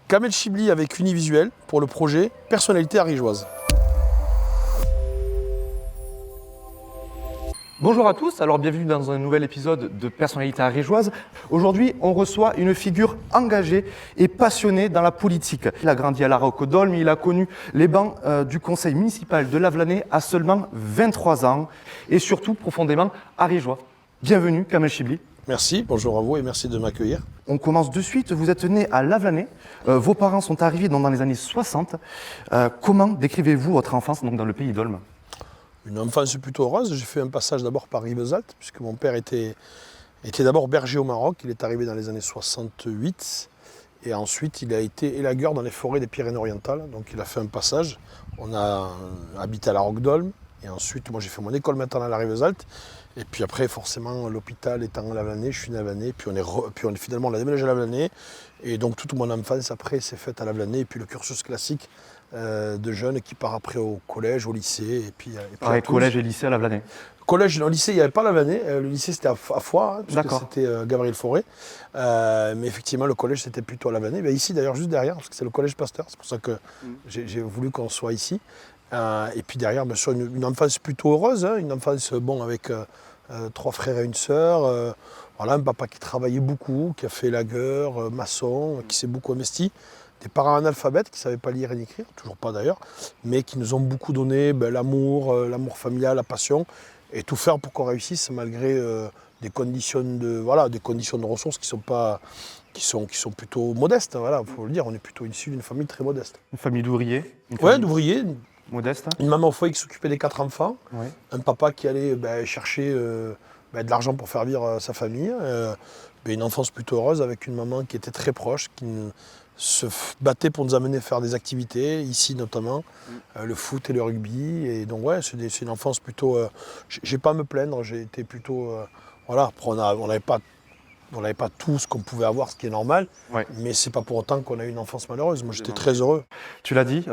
Kamel Chibli avec Univisuel pour le projet Personnalité arigeoise. Bonjour à tous, alors bienvenue dans un nouvel épisode de Personnalité arigeoise. Aujourd'hui, on reçoit une figure engagée et passionnée dans la politique. Il a grandi à La Roque-Dolme, il a connu les bancs du conseil municipal de Lavelanet à seulement 23 ans et surtout profondément arigeois. Bienvenue Kamel Chibli. Merci, bonjour à vous et merci de m'accueillir. On commence de suite, vous êtes né à Lavelanet, vos parents sont arrivés dans les années 60. Comment décrivez-vous votre enfance dans le pays d'Olme ? Une enfance plutôt heureuse. J'ai fait un passage d'abord par Rivesaltes, puisque mon père était d'abord berger au Maroc. Il est arrivé dans les années 68. Et ensuite, il a été élagueur dans les forêts des Pyrénées-Orientales. Donc, il a fait un passage. On a habité à La Roque-Dolme. Et ensuite, moi, j'ai fait mon école maternelle à Rivesaltes. Et puis après, forcément, l'hôpital étant à Lavelanet, je suis né à Lavelanet. Puis finalement, on a déménagé à Lavelanet. Et donc, toute mon enfance, après, s'est faite à Lavelanet. Et puis, le cursus classique de jeunes qui part après au collège, au lycée. Et puis collège et lycée à Lavelanet. Collège, au lycée, il n'y avait pas Lavelanet. Le lycée, c'était à Foix, puisque c'était Gabriel Fauré. Mais effectivement, le collège, c'était plutôt à Lavelanet. Ben, ici, d'ailleurs, juste derrière, parce que c'est le collège Pasteur. C'est pour ça que j'ai voulu qu'on soit ici. Et puis derrière, bien sûr, une enfance plutôt heureuse. Une enfance, avec 3 frères et une sœur. Voilà, un papa qui travaillait beaucoup, qui a fait lagueur, maçon, qui s'est beaucoup investi. Des parents analphabètes qui ne savaient pas lire et écrire, toujours pas d'ailleurs, mais qui nous ont beaucoup donné l'amour familial, la passion, et tout faire pour qu'on réussisse malgré des conditions de ressources qui sont plutôt modestes. Voilà, faut le dire, on est plutôt issu d'une famille très modeste. Une famille d'ouvriers. Oui, d'ouvriers. Modeste. Une maman au foyer qui s'occupait des 4 enfants, Ouais. Un papa qui allait chercher de l'argent pour faire vivre sa famille, une enfance plutôt heureuse avec une maman qui était très proche, qui se battait pour nous amener à faire des activités, ici notamment, le foot et le rugby. Et donc ouais, c'est une enfance plutôt... j'ai pas à me plaindre, j'ai été plutôt... Après on n'avait pas tout ce qu'on pouvait avoir, ce qui est normal, mais c'est pas pour autant qu'on a eu une enfance malheureuse. Moi j'étais très heureux. Tu l'as dit,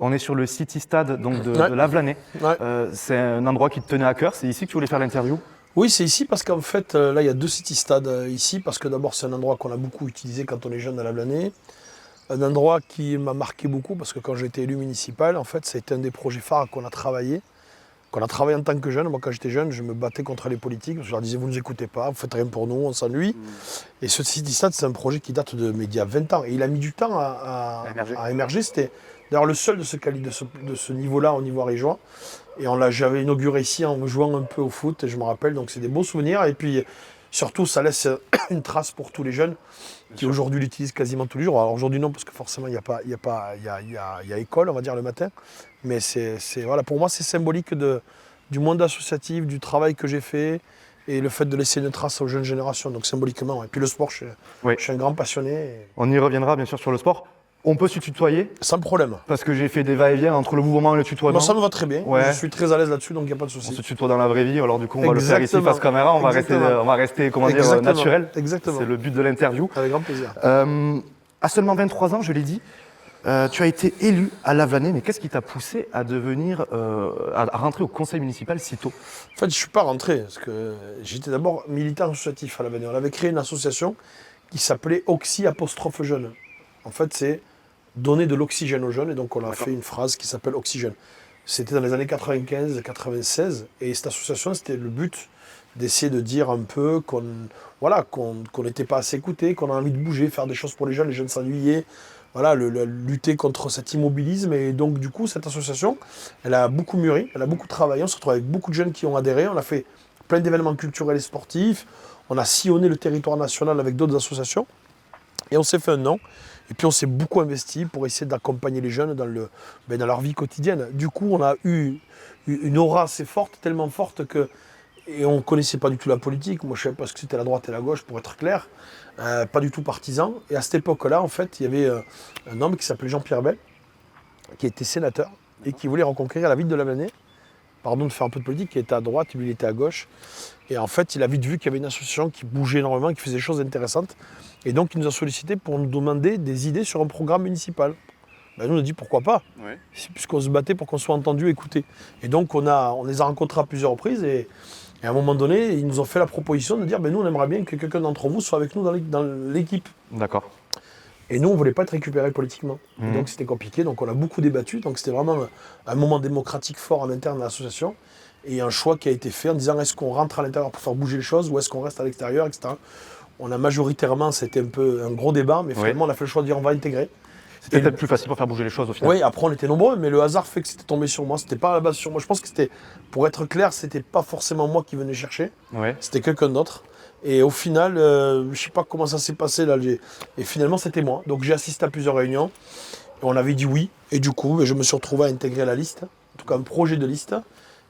on est sur le City Stade de Lavelanet. Ouais. C'est un endroit qui te tenait à cœur, c'est ici que tu voulais faire l'interview ? Oui, c'est ici parce qu'en fait, là il y a 2 City Stades ici, parce que d'abord c'est un endroit qu'on a beaucoup utilisé quand on est jeune à Lavelanet. Un endroit qui m'a marqué beaucoup parce que quand j'ai été élu municipal, en fait, ça a été un des projets phares qu'on a travaillé en tant que jeune. Moi, quand j'étais jeune, je me battais contre les politiques. Je leur disais, vous ne nous écoutez pas, vous faites rien pour nous, on s'ennuie. Et ce City Stade, c'est un projet qui date d'il y a 20 ans. Et il a mis du temps à émerger. C'était d'ailleurs le seul de ce niveau-là, au niveau arigeois. Et j'avais inauguré ici en jouant un peu au foot, et je me rappelle. Donc, c'est des beaux souvenirs. Et puis, surtout, ça laisse une trace pour tous les jeunes qui aujourd'hui l'utilisent quasiment tous les jours. Alors aujourd'hui non, parce que forcément il y a école, on va dire, le matin. Mais pour moi c'est symbolique du monde associatif, du travail que j'ai fait et le fait de laisser une trace aux jeunes générations. Donc symboliquement. Et puis le sport, je suis un grand passionné. On y reviendra bien sûr sur le sport. On peut se tutoyer ? Sans problème. Parce que j'ai fait des va-et-vient entre le mouvement et le tutoiement. Ça me va très bien. Ouais. Je suis très à l'aise là-dessus, donc il n'y a pas de souci. On se tutoie dans la vraie vie, alors du coup on va le faire ici face caméra, on va rester naturel. Exactement. C'est le but de l'interview. Avec grand plaisir. À seulement 23 ans, je l'ai dit, tu as été élu à Lavelanet, mais qu'est-ce qui t'a poussé à à rentrer au conseil municipal si tôt ? En fait, je ne suis pas rentré, parce que j'étais d'abord militant associatif à Lavelanet. On avait créé une association qui s'appelait Oxy_Jeunes. En fait, c'est donner de l'oxygène aux jeunes, et donc on a fait une phrase qui s'appelle Oxygène. C'était dans les années 95-96, et cette association, c'était le but d'essayer de dire un peu qu'on n'était pas assez écouté, qu'on a envie de bouger, faire des choses pour les jeunes s'ennuyaient, lutter contre cet immobilisme. Et donc du coup, cette association, elle a beaucoup mûri, elle a beaucoup travaillé, on se retrouve avec beaucoup de jeunes qui ont adhéré, on a fait plein d'événements culturels et sportifs, on a sillonné le territoire national avec d'autres associations, et on s'est fait un nom. Et puis on s'est beaucoup investi pour essayer d'accompagner les jeunes dans leur vie quotidienne. Du coup, on a eu une aura assez forte, tellement forte et on ne connaissait pas du tout la politique. Moi, je ne savais pas ce que c'était la droite et la gauche, pour être clair. Pas du tout partisan. Et à cette époque-là, en fait, il y avait un homme qui s'appelait Jean-Pierre Bel, qui était sénateur et qui voulait reconquérir la ville de Lavelanet. Pardon de faire un peu de politique, qui était à droite, lui il était à gauche. Et en fait, il a vite vu qu'il y avait une association qui bougeait énormément, qui faisait des choses intéressantes. Et donc, il nous a sollicité pour nous demander des idées sur un programme municipal. Nous, on a dit pourquoi pas, puisqu'on se battait pour qu'on soit entendu, écouté. Et donc, on les a rencontrés à plusieurs reprises. Et à un moment donné, ils nous ont fait la proposition de dire nous, on aimerait bien que quelqu'un d'entre vous soit avec nous dans l'équipe. D'accord. Et nous, on ne voulait pas être récupérés politiquement. Et donc c'était compliqué, donc on a beaucoup débattu. Donc c'était vraiment un moment démocratique fort en interne de l'association. Et un choix qui a été fait en disant est-ce qu'on rentre à l'intérieur pour faire bouger les choses ou est-ce qu'on reste à l'extérieur, etc. On a majoritairement, c'était un peu un gros débat, mais finalement on a fait le choix de dire on va intégrer. C'était peut-être plus facile pour faire bouger les choses au final. Oui, après on était nombreux, mais le hasard fait que c'était tombé sur moi. C'était pas à la base sur moi. Je pense que c'était, pour être clair, c'était pas forcément moi qui venais chercher. Ouais. C'était quelqu'un d'autre. Et au final, je sais pas comment ça s'est passé là. Et finalement, c'était moi. Donc j'ai assisté à plusieurs réunions. Et on avait dit oui. Et du coup, je me suis retrouvé à intégrer la liste. En tout cas, un projet de liste.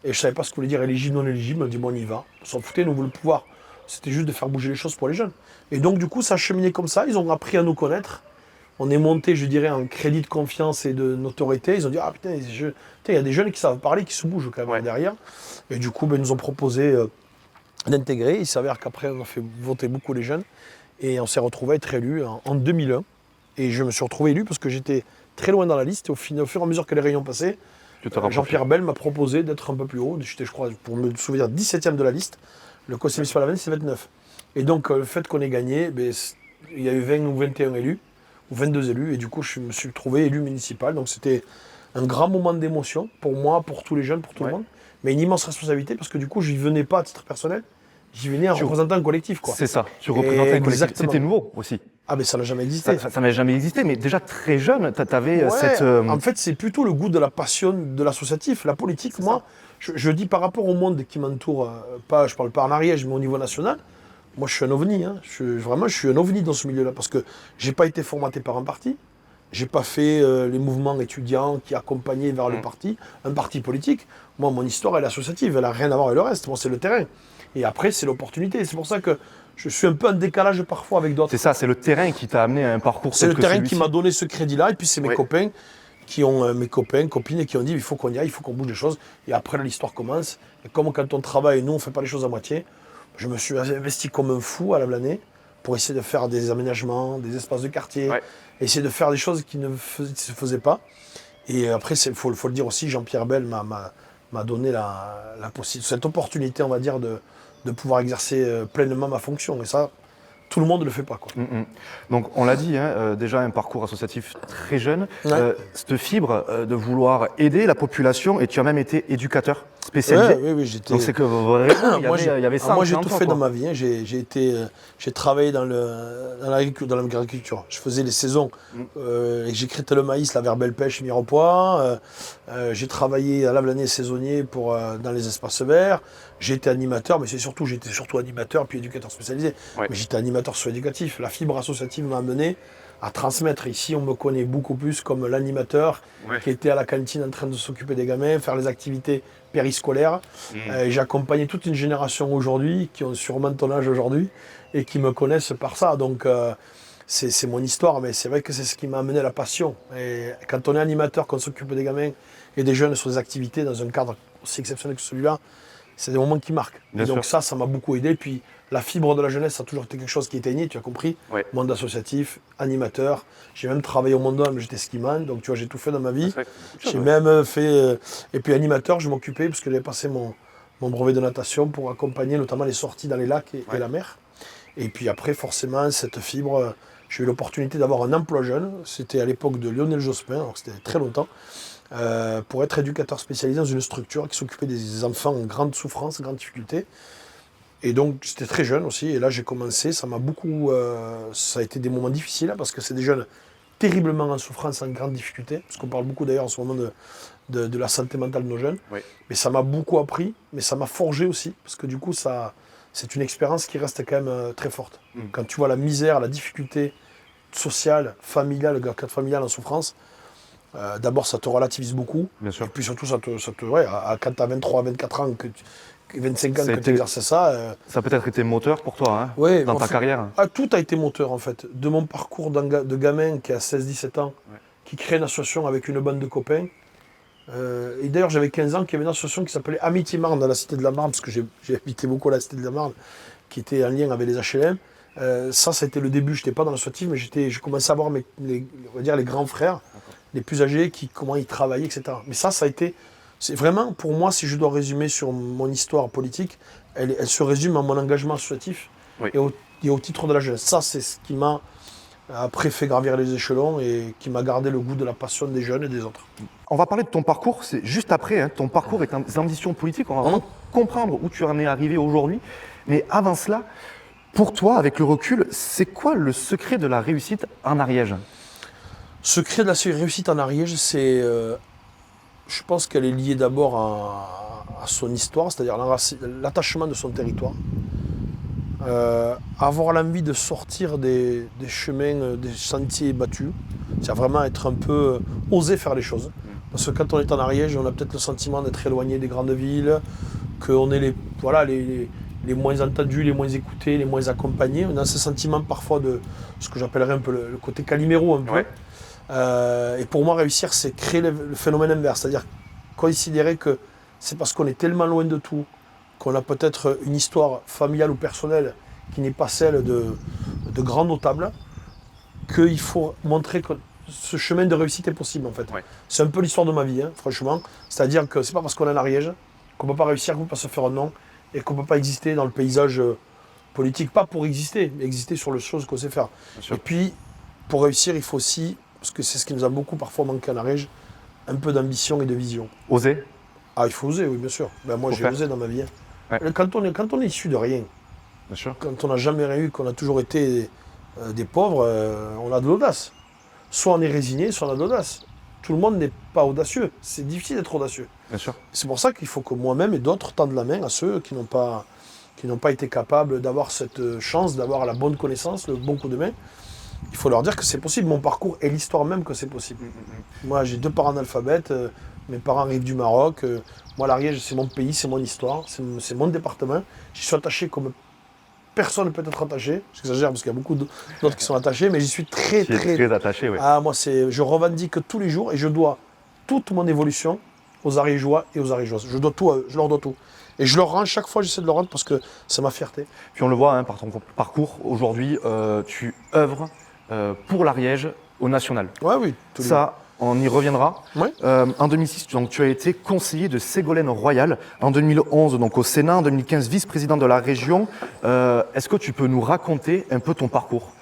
Et je savais pas ce que voulait dire éligible, non éligible. On a dit bon, on y va. On s'en foutait, nous on voulait le pouvoir. C'était juste de faire bouger les choses pour les jeunes. Et donc du coup, ça a cheminé comme ça. Ils ont appris à nous connaître. On est monté, je dirais, en crédit de confiance et de notoriété. Ils ont dit ah putain, il y a des jeunes qui savent parler, qui se bougent quand même derrière. Et du coup, ils nous ont proposé d'intégrer. Il s'avère qu'après, on a fait voter beaucoup les jeunes. Et on s'est retrouvé à être élu en 2001. Et je me suis retrouvé élu parce que j'étais très loin dans la liste. Et au fur et à mesure que les réunions passaient, Jean-Pierre Bel m'a proposé d'être un peu plus haut. J'étais, je crois, pour me souvenir, 17e de la liste. Le conseil municipal à Lavennes, c'est 29. Et donc, le fait qu'on ait gagné, il y a eu 20 ou 21 élus, ou 22 élus. Et du coup, je me suis trouvé élu municipal. Donc, c'était un grand moment d'émotion pour moi, pour tous les jeunes, pour tout le monde. Mais une immense responsabilité parce que du coup, je n'y venais pas à titre personnel. J'y venais en représentant un collectif, quoi. C'est ça, tu représentais un collectif. C'était nouveau aussi. Ah, mais ça n'a jamais existé. Ça n'a jamais existé, mais déjà très jeune, tu avais cette... En fait, c'est plutôt le goût de la passion de l'associatif. La politique, moi, je dis par rapport au monde qui m'entoure, je parle pas en Ariège, mais au niveau national, moi, je suis un ovni. Hein. Vraiment, je suis un ovni dans ce milieu-là parce que j'ai pas été formaté par un parti. J'ai pas fait les mouvements étudiants qui accompagnaient vers le parti, un parti politique. Moi, mon histoire, elle est associative, elle n'a rien à voir avec le reste. Moi, c'est le terrain. Et après, c'est l'opportunité. C'est pour ça que je suis un peu en décalage parfois avec d'autres. C'est ça, c'est le terrain qui t'a amené à un parcours. C'est le terrain qui m'a donné ce crédit-là. Et puis, c'est mes copains copines qui ont dit il faut qu'on y aille, il faut qu'on bouge les choses. Et après, là, l'histoire commence. Et comme quand on travaille, nous, on ne fait pas les choses à moitié, je me suis investi comme un fou à la Blanay pour essayer de faire des aménagements, des espaces de quartier, essayer de faire des choses qui ne se faisaient pas. Et après, il faut le dire aussi, Jean-Pierre Bel m'a donné cette opportunité, on va dire, de pouvoir exercer pleinement ma fonction. Et ça, tout le monde ne le fait pas, quoi. Donc, on l'a dit, déjà un parcours associatif très jeune, cette fibre de vouloir aider la population, et tu as même été éducateur spécialisé. Oui, j'étais... Donc, c'est que vraiment, il y avait ça. Moi, j'ai tout fait dans ma vie. Hein. J'ai travaillé dans l'agriculture. Je faisais les saisons. J'écritais le maïs, la verbelle pêche, Mirepoix. J'ai travaillé à la Blanay saisonnier dans les espaces verts. J'étais animateur, mais j'étais surtout animateur puis éducateur spécialisé. Mais j'étais animateur socio-éducatif. La fibre associative m'a amené à transmettre. Ici, on me connaît beaucoup plus comme l'animateur qui était à la cantine en train de s'occuper des gamins, faire les activités périscolaires. J'ai accompagné toute une génération aujourd'hui qui ont sûrement ton âge aujourd'hui et qui me connaissent par ça. Donc, c'est mon histoire, mais c'est vrai que c'est ce qui m'a amené à la passion. Et quand on est animateur, qu'on s'occupe des gamins et des jeunes sur des activités dans un cadre aussi exceptionnel que celui-là, c'est des moments qui marquent. Donc ça m'a beaucoup aidé. Puis la fibre de la jeunesse, ça a toujours été quelque chose qui était né, tu as compris. Monde associatif, animateur. J'ai même travaillé au Monde Homme, j'étais skiman, donc tu vois, j'ai tout fait dans ma vie. J'ai même fait... et puis animateur, je m'occupais, parce que j'avais passé mon brevet de natation pour accompagner notamment les sorties dans les lacs et la mer. Et puis après, forcément, cette fibre, j'ai eu l'opportunité d'avoir un emploi jeune. C'était à l'époque de Lionel Jospin, alors c'était très longtemps. Pour être éducateur spécialisé dans une structure qui s'occupait des enfants en grande souffrance, grande difficulté. Et donc j'étais très jeune aussi, et là j'ai commencé, ça a été des moments difficiles, parce que c'est des jeunes terriblement en souffrance, en grande difficulté, parce qu'on parle beaucoup d'ailleurs en ce moment de la santé mentale de nos jeunes. Mais ça m'a beaucoup appris, mais ça m'a forgé aussi, parce que du coup c'est une expérience qui reste quand même très forte. Quand tu vois la misère, la difficulté sociale, familiale, le cadre familial en souffrance, d'abord, ça te relativise beaucoup. Bien sûr. Et puis surtout, quand tu as 23, 24 ans, 25 ans que tu exerces ça... Ça a peut-être été moteur pour toi, dans ta carrière. Tout a été moteur, en fait. De mon parcours de gamin qui a 16-17 ans, qui crée une association avec une bande de copains. Et d'ailleurs, j'avais 15 ans, qu'il y avait une association qui s'appelait Amitié Marne dans la Cité de la Marne, parce que j'ai habité beaucoup à la Cité de la Marne, qui était en lien avec les HLM. Ça a été le début. Je n'étais pas dans l'associatif, mais j'ai commencé à voir les grands frères, les plus âgés, comment ils travaillaient, etc. Mais ça a été... C'est vraiment, pour moi, si je dois résumer sur mon histoire politique, elle se résume à mon engagement associatif et au titre de la jeunesse. Ça, c'est ce qui m'a après fait gravir les échelons et qui m'a gardé le goût de la passion des jeunes et des autres. On va parler de ton parcours, c'est juste après, hein, ton parcours et tes ambitions politiques, on va vraiment comprendre où tu en es arrivé aujourd'hui. Mais avant cela, pour toi, avec le recul, c'est quoi le secret de la réussite en Ariège? Secret de la réussite en Ariège, c'est, je pense qu'elle est liée d'abord à son histoire, c'est-à-dire l'attachement de son territoire. Avoir l'envie de sortir des chemins, des sentiers battus, c'est vraiment être un peu oser faire les choses. Parce que quand on est en Ariège, on a peut-être le sentiment d'être éloigné des grandes villes, qu'on est les moins entendus, les moins écoutés, les moins accompagnés. On a ce sentiment parfois de ce que j'appellerais un peu le côté Calimero un peu. Ouais. Et pour moi, réussir, c'est créer le phénomène inverse, c'est-à-dire considérer que c'est parce qu'on est tellement loin de tout, qu'on a peut-être une histoire familiale ou personnelle qui n'est pas celle de grands notables, qu'il faut montrer que ce chemin de réussite est possible en fait. Ouais. C'est un peu l'histoire de ma vie, hein, franchement. C'est-à-dire que c'est pas parce qu'on est en Ariège qu'on ne peut pas réussir, qu'on ne peut pas se faire un nom et qu'on ne peut pas exister dans le paysage politique. Pas pour exister, mais exister sur les choses qu'on sait faire. Et puis, pour réussir, il faut aussi, parce que c'est ce qui nous a beaucoup parfois manqué en Ariège, un peu d'ambition et de vision. Oser? Ah, il faut oser, oui, bien sûr. Ben, moi, j'ai osé dans ma vie. Hein. Ouais. Quand on est issu de rien, bien sûr. Quand on n'a jamais rien eu, qu'on a toujours été des pauvres, on a de l'audace. Soit on est résigné, soit on a de l'audace. Tout le monde n'est pas audacieux. C'est difficile d'être audacieux. Bien sûr. C'est pour ça qu'il faut que moi-même et d'autres tendent la main à ceux qui n'ont pas été capables d'avoir cette chance, d'avoir la bonne connaissance, le bon coup de main. Il faut leur dire que c'est possible. Mon parcours est l'histoire même que c'est possible. Moi, j'ai 2 parents analphabètes. Mes parents arrivent du Maroc. Moi, l'Ariège, c'est mon pays, c'est mon histoire, c'est mon département. J'y suis attaché comme personne ne peut être attaché. J'exagère parce qu'il y a beaucoup d'autres qui sont attachés, mais j'y suis très attaché. Oui. Ah, moi, je revendique tous les jours et je dois toute mon évolution aux Ariégeois et aux Ariégeoises. Je dois tout à eux, je leur dois tout. Et je leur rends chaque fois, j'essaie de leur rendre parce que c'est ma fierté. Puis on le voit hein, par ton parcours, aujourd'hui, tu œuvres pour l'Ariège au national. Ouais, oui. Ça, on y reviendra. Ouais. En 2006, donc, tu as été conseiller de Ségolène Royal. En 2011, donc, au Sénat. En 2015, vice-président de la région. Est-ce que tu peux nous raconter un peu ton parcours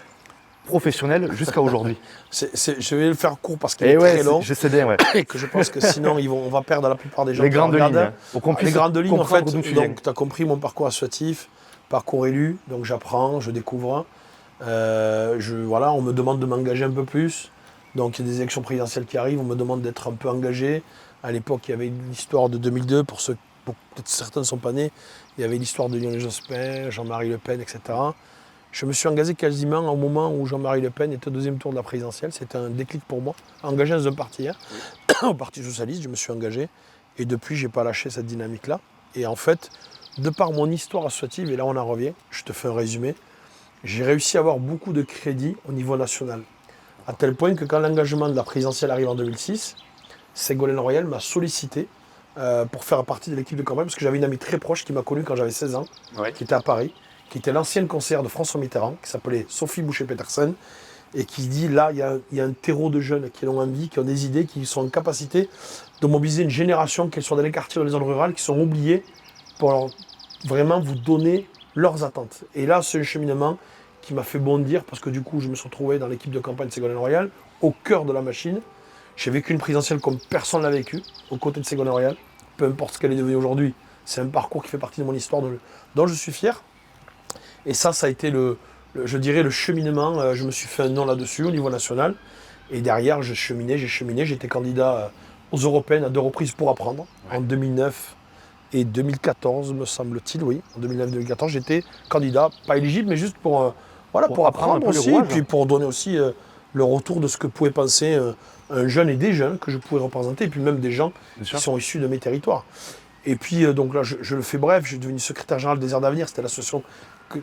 professionnel jusqu'à aujourd'hui? Je vais le faire court parce qu'il est très long. Je sais bien, ouais. Et que je pense que sinon, on va perdre la plupart des gens. Les grandes lignes. Hein, pour qu'on puisse les grandes lignes, en fait. Donc, tu as compris mon parcours associatif, parcours élu. Donc, j'apprends, je découvre. Voilà, on me demande de m'engager un peu plus. Donc il y a des élections présidentielles qui arrivent, on me demande d'être un peu engagé. À l'époque, il y avait l'histoire de 2002, pour peut-être certains ne sont pas nés, il y avait l'histoire de Lionel Jospin, Jean-Marie Le Pen, etc. Je me suis engagé quasiment au moment où Jean-Marie Le Pen était au 2e tour de la présidentielle. C'était un déclic pour moi. Engagé dans un parti, hein. Au Parti Socialiste, je me suis engagé. Et depuis, je n'ai pas lâché cette dynamique-là. Et en fait, de par mon histoire associative, et là on en revient, je te fais un résumé, j'ai réussi à avoir beaucoup de crédit au niveau national. À tel point que quand l'engagement de la présidentielle arrive en 2006, Ségolène Royal m'a sollicité pour faire partie de l'équipe de campagne, parce que j'avais une amie très proche qui m'a connu quand j'avais 16 ans, qui était à Paris, qui était l'ancienne conseillère de François Mitterrand, qui s'appelait Sophie Boucher-Petersen, et qui dit là, il y a un terreau de jeunes qui ont envie, qui ont des idées, qui sont en capacité de mobiliser une génération, qu'elles soient dans les quartiers, dans les zones rurales, qui sont oubliées, pour vraiment vous donner leurs attentes. Et là, c'est un cheminement qui m'a fait bondir parce que du coup, je me suis retrouvé dans l'équipe de campagne de Ségolène Royal, au cœur de la machine. J'ai vécu une présidentielle comme personne ne l'a vécu, aux côtés de Ségolène Royal, peu importe ce qu'elle est devenue aujourd'hui. C'est un parcours qui fait partie de mon histoire dont je suis fier. Et ça a été je dirais le cheminement. Je me suis fait un nom là-dessus au niveau national. Et derrière, j'ai cheminé. J'étais candidat aux Européennes à 2 reprises pour apprendre, en 2009 et 2014, me semble-t-il, oui. En 2009-2014, j'étais candidat, pas éligible, mais juste pour apprendre aussi, et puis pour donner aussi le retour de ce que pouvait penser un jeune et des jeunes que je pouvais représenter, et puis même des gens qui sont issus de mes territoires. Et puis, donc là, je le fais bref, je suis devenu secrétaire général des Aires d'Avenir. C'était l'association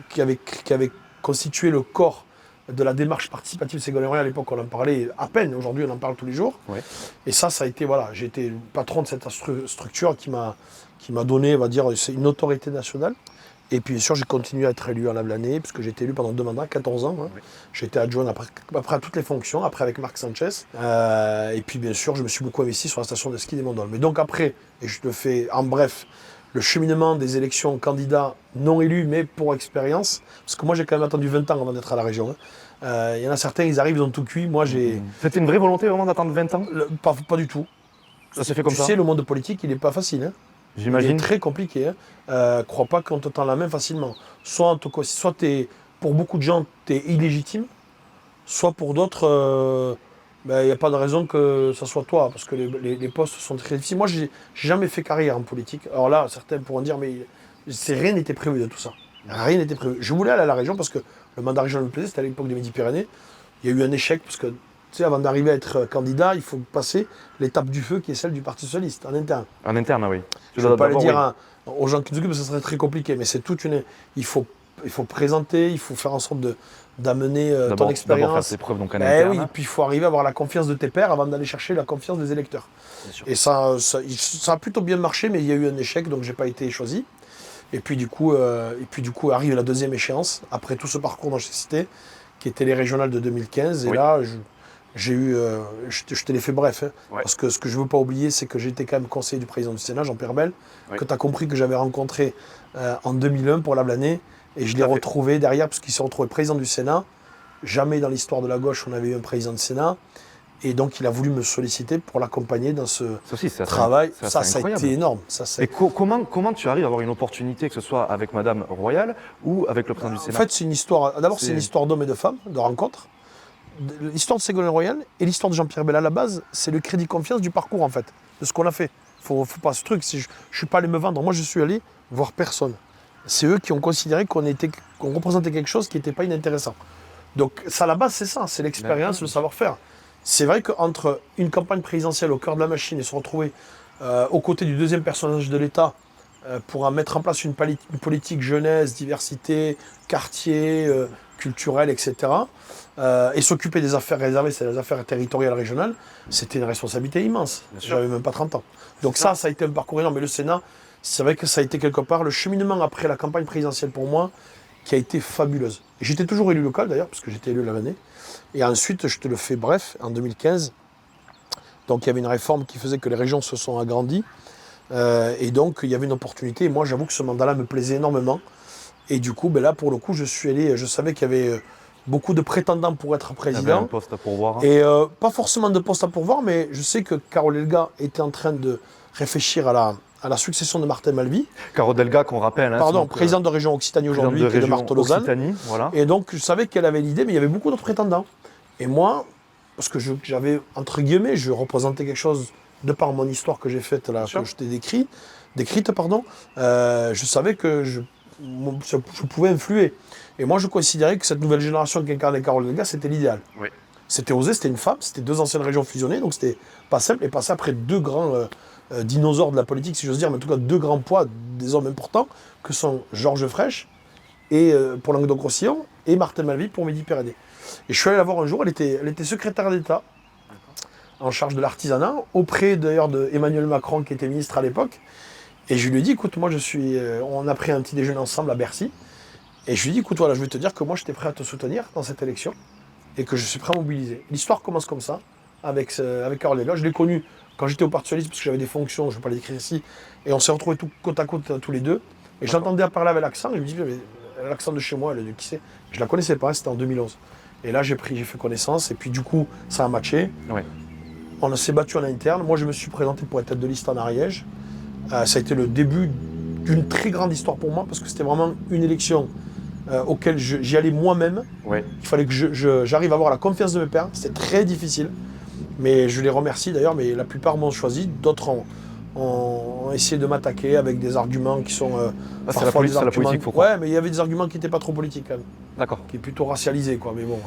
qui avait constitué le corps de la démarche participative de Ségolène Royal. À l'époque, on en parlait à peine. Aujourd'hui, on en parle tous les jours. Ouais. Et ça a été, voilà, j'ai été le patron de cette structure qui m'a donné, on va dire, une autorité nationale. Et puis, bien sûr, j'ai continué à être élu en l'année, puisque j'ai été élu pendant 2 mandats, 14 ans. Hein. Oui. J'ai été adjoint après à toutes les fonctions, après avec Marc Sanchez. Et puis, bien sûr, je me suis beaucoup investi sur la station de ski des Monts-d'Or. Mais donc après, et je te fais en bref, le cheminement des élections candidats non élus, mais pour expérience, parce que moi, j'ai quand même attendu 20 ans avant d'être à la région. Il y en a certains, ils arrivent, ils ont tout cuit. Moi, j'ai... C'était une vraie volonté vraiment d'attendre 20 ans? Pas du tout. Ça s'est fait comme ça? Tu sais, le monde politique, il n'est pas facile. Hein. Il est J'imagine. très compliqué. Hein. Crois pas qu'on te tend la main facilement. Soit pour beaucoup de gens, tu es illégitime, soit pour d'autres, il n'y a pas de raison que ça soit toi, parce que les postes sont très difficiles. Moi, j'ai jamais fait carrière en politique. Alors là, certains pourront dire, mais rien n'était prévu de tout ça. Rien n'était prévu. Je voulais aller à la région parce que le mandat régional me plaisait, c'était à l'époque des Midi-Pyrénées. Il y a eu un échec, parce que, tu sais, avant d'arriver à être candidat, il faut passer l'étape du feu qui est celle du Parti Socialiste, en interne. En interne, oui. Je ne peux pas le dire aux gens qui nous occupent, parce que ce serait très compliqué, mais c'est toute une... Il faut présenter, il faut faire en sorte d'amener ton expérience. D'abord faire ses preuves donc en Ben interne. oui, puis il faut arriver à avoir la confiance de tes pairs avant d'aller chercher la confiance des électeurs. Et ça a plutôt bien marché, mais il y a eu un échec, donc j'ai pas été choisi. Et puis du coup arrive la deuxième échéance, après tout ce parcours dont j'ai cité, qui était les régionales de 2015. Et là, j'ai eu, je te l'ai fait bref, hein, parce que ce que je ne veux pas oublier, c'est que j'étais quand même conseiller du président du Sénat, Jean-Pierre Bel, que tu as compris que j'avais rencontré en 2001 pour la Blanée, et je l'ai retrouvé derrière, parce qu'il s'est retrouvé président du Sénat. Jamais dans l'histoire de la gauche, on avait eu un président de Sénat. Et donc, il a voulu me solliciter pour l'accompagner dans ce travail. Ça a été énorme. Et comment tu arrives à avoir une opportunité, que ce soit avec Madame Royal ou avec le président du Sénat? En fait, c'est une histoire. D'abord, c'est une histoire d'hommes et de femmes, de rencontres. L'histoire de Ségolène Royal et l'histoire de Jean-Pierre Bel à la base, c'est le crédit confiance du parcours, en fait, de ce qu'on a fait. Faut pas ce truc. Je ne suis pas allé me vendre. Moi, je suis allé voir personne. C'est eux qui ont considéré qu'on représentait quelque chose qui n'était pas inintéressant. Donc, ça, à la base, c'est ça. C'est l'expérience, le savoir-faire. C'est vrai qu'entre une campagne présidentielle au cœur de la machine et se retrouver aux côtés du deuxième personnage de l'État pour mettre en place une politique jeunesse, diversité, quartier, culturel, etc., et s'occuper des affaires réservées, c'est-à-dire des affaires territoriales régionales, c'était une responsabilité immense. J'avais même pas 30 ans. Donc ça a été un parcours énorme. Mais le Sénat, c'est vrai que ça a été quelque part le cheminement après la campagne présidentielle pour moi, qui a été fabuleuse. Et j'étais toujours élu local d'ailleurs, parce que j'étais élu l'année. Et ensuite, je te le fais bref, en 2015, donc il y avait une réforme qui faisait que les régions se sont agrandies. Et donc, il y avait une opportunité. Et moi, j'avoue que ce mandat-là me plaisait énormément. Et du coup, là, pour le coup, je suis allé, je savais qu'il y avait beaucoup de prétendants pour être président. Il y avait un poste à pourvoir. Et pas forcément de poste à pourvoir, mais je sais que Carole Delga était en train de réfléchir à la succession de Martin Malvy. Carole Delga, qu'on rappelle. Pardon, présidente de région Occitanie aujourd'hui, qui est de Marthe-Lausanne. Voilà. Et donc, je savais qu'elle avait l'idée, mais il y avait beaucoup d'autres prétendants. Et moi, parce que j'avais, entre guillemets, je représentais quelque chose de par mon histoire que j'ai faite, là, que je t'ai décrite, je savais que je pouvais influer. Et moi, je considérais que cette nouvelle génération qui incarnait Carole Delga, c'était l'idéal. Oui. C'était osé, c'était une femme, c'était deux anciennes régions fusionnées, donc c'était pas simple. Et passer après deux grands dinosaures de la politique, si j'ose dire, mais en tout cas deux grands poids, des hommes importants, que sont Georges Frêche, et, pour Languedoc-Roussillon, et Martin Malvy pour Midi-Pyrénées. Et je suis allé la voir un jour, elle était secrétaire d'État, en charge de l'artisanat, auprès d'ailleurs d'Emmanuel Macron, qui était ministre à l'époque. Et je lui ai dit, écoute, moi on a pris un petit déjeuner ensemble à Bercy. Et je lui ai dit, écoute, voilà, je vais te dire que moi j'étais prêt à te soutenir dans cette élection et que je suis prêt à mobiliser. L'histoire commence comme ça, avec Carole Delga. Je l'ai connue quand j'étais au Parti Socialiste, parce que j'avais des fonctions, je ne vais pas les décrire ici, et on s'est retrouvés côte à côte tous les deux. Et j'entendais parler avec l'accent, et je me dis, mais l'accent de chez moi, elle, qui c'est? Je ne la connaissais pas, c'était en 2011. Et là, j'ai fait connaissance, et puis du coup, ça a matché. Ouais. On s'est battu en interne. Moi, je me suis présenté pour être tête de liste en Ariège. Ça a été le début d'une très grande histoire pour moi, parce que c'était vraiment une élection auquel j'y allais moi-même. Ouais. Il fallait que j'arrive à avoir la confiance de mes pairs. C'était très difficile. Mais je les remercie d'ailleurs, mais la plupart m'ont choisi. D'autres ont essayé de m'attaquer avec des arguments qui sont c'est la politique, faut croire. Ouais, mais il y avait des arguments qui n'étaient pas trop politiques quand même. D'accord. Qui est plutôt racialisé, quoi. Mais bon.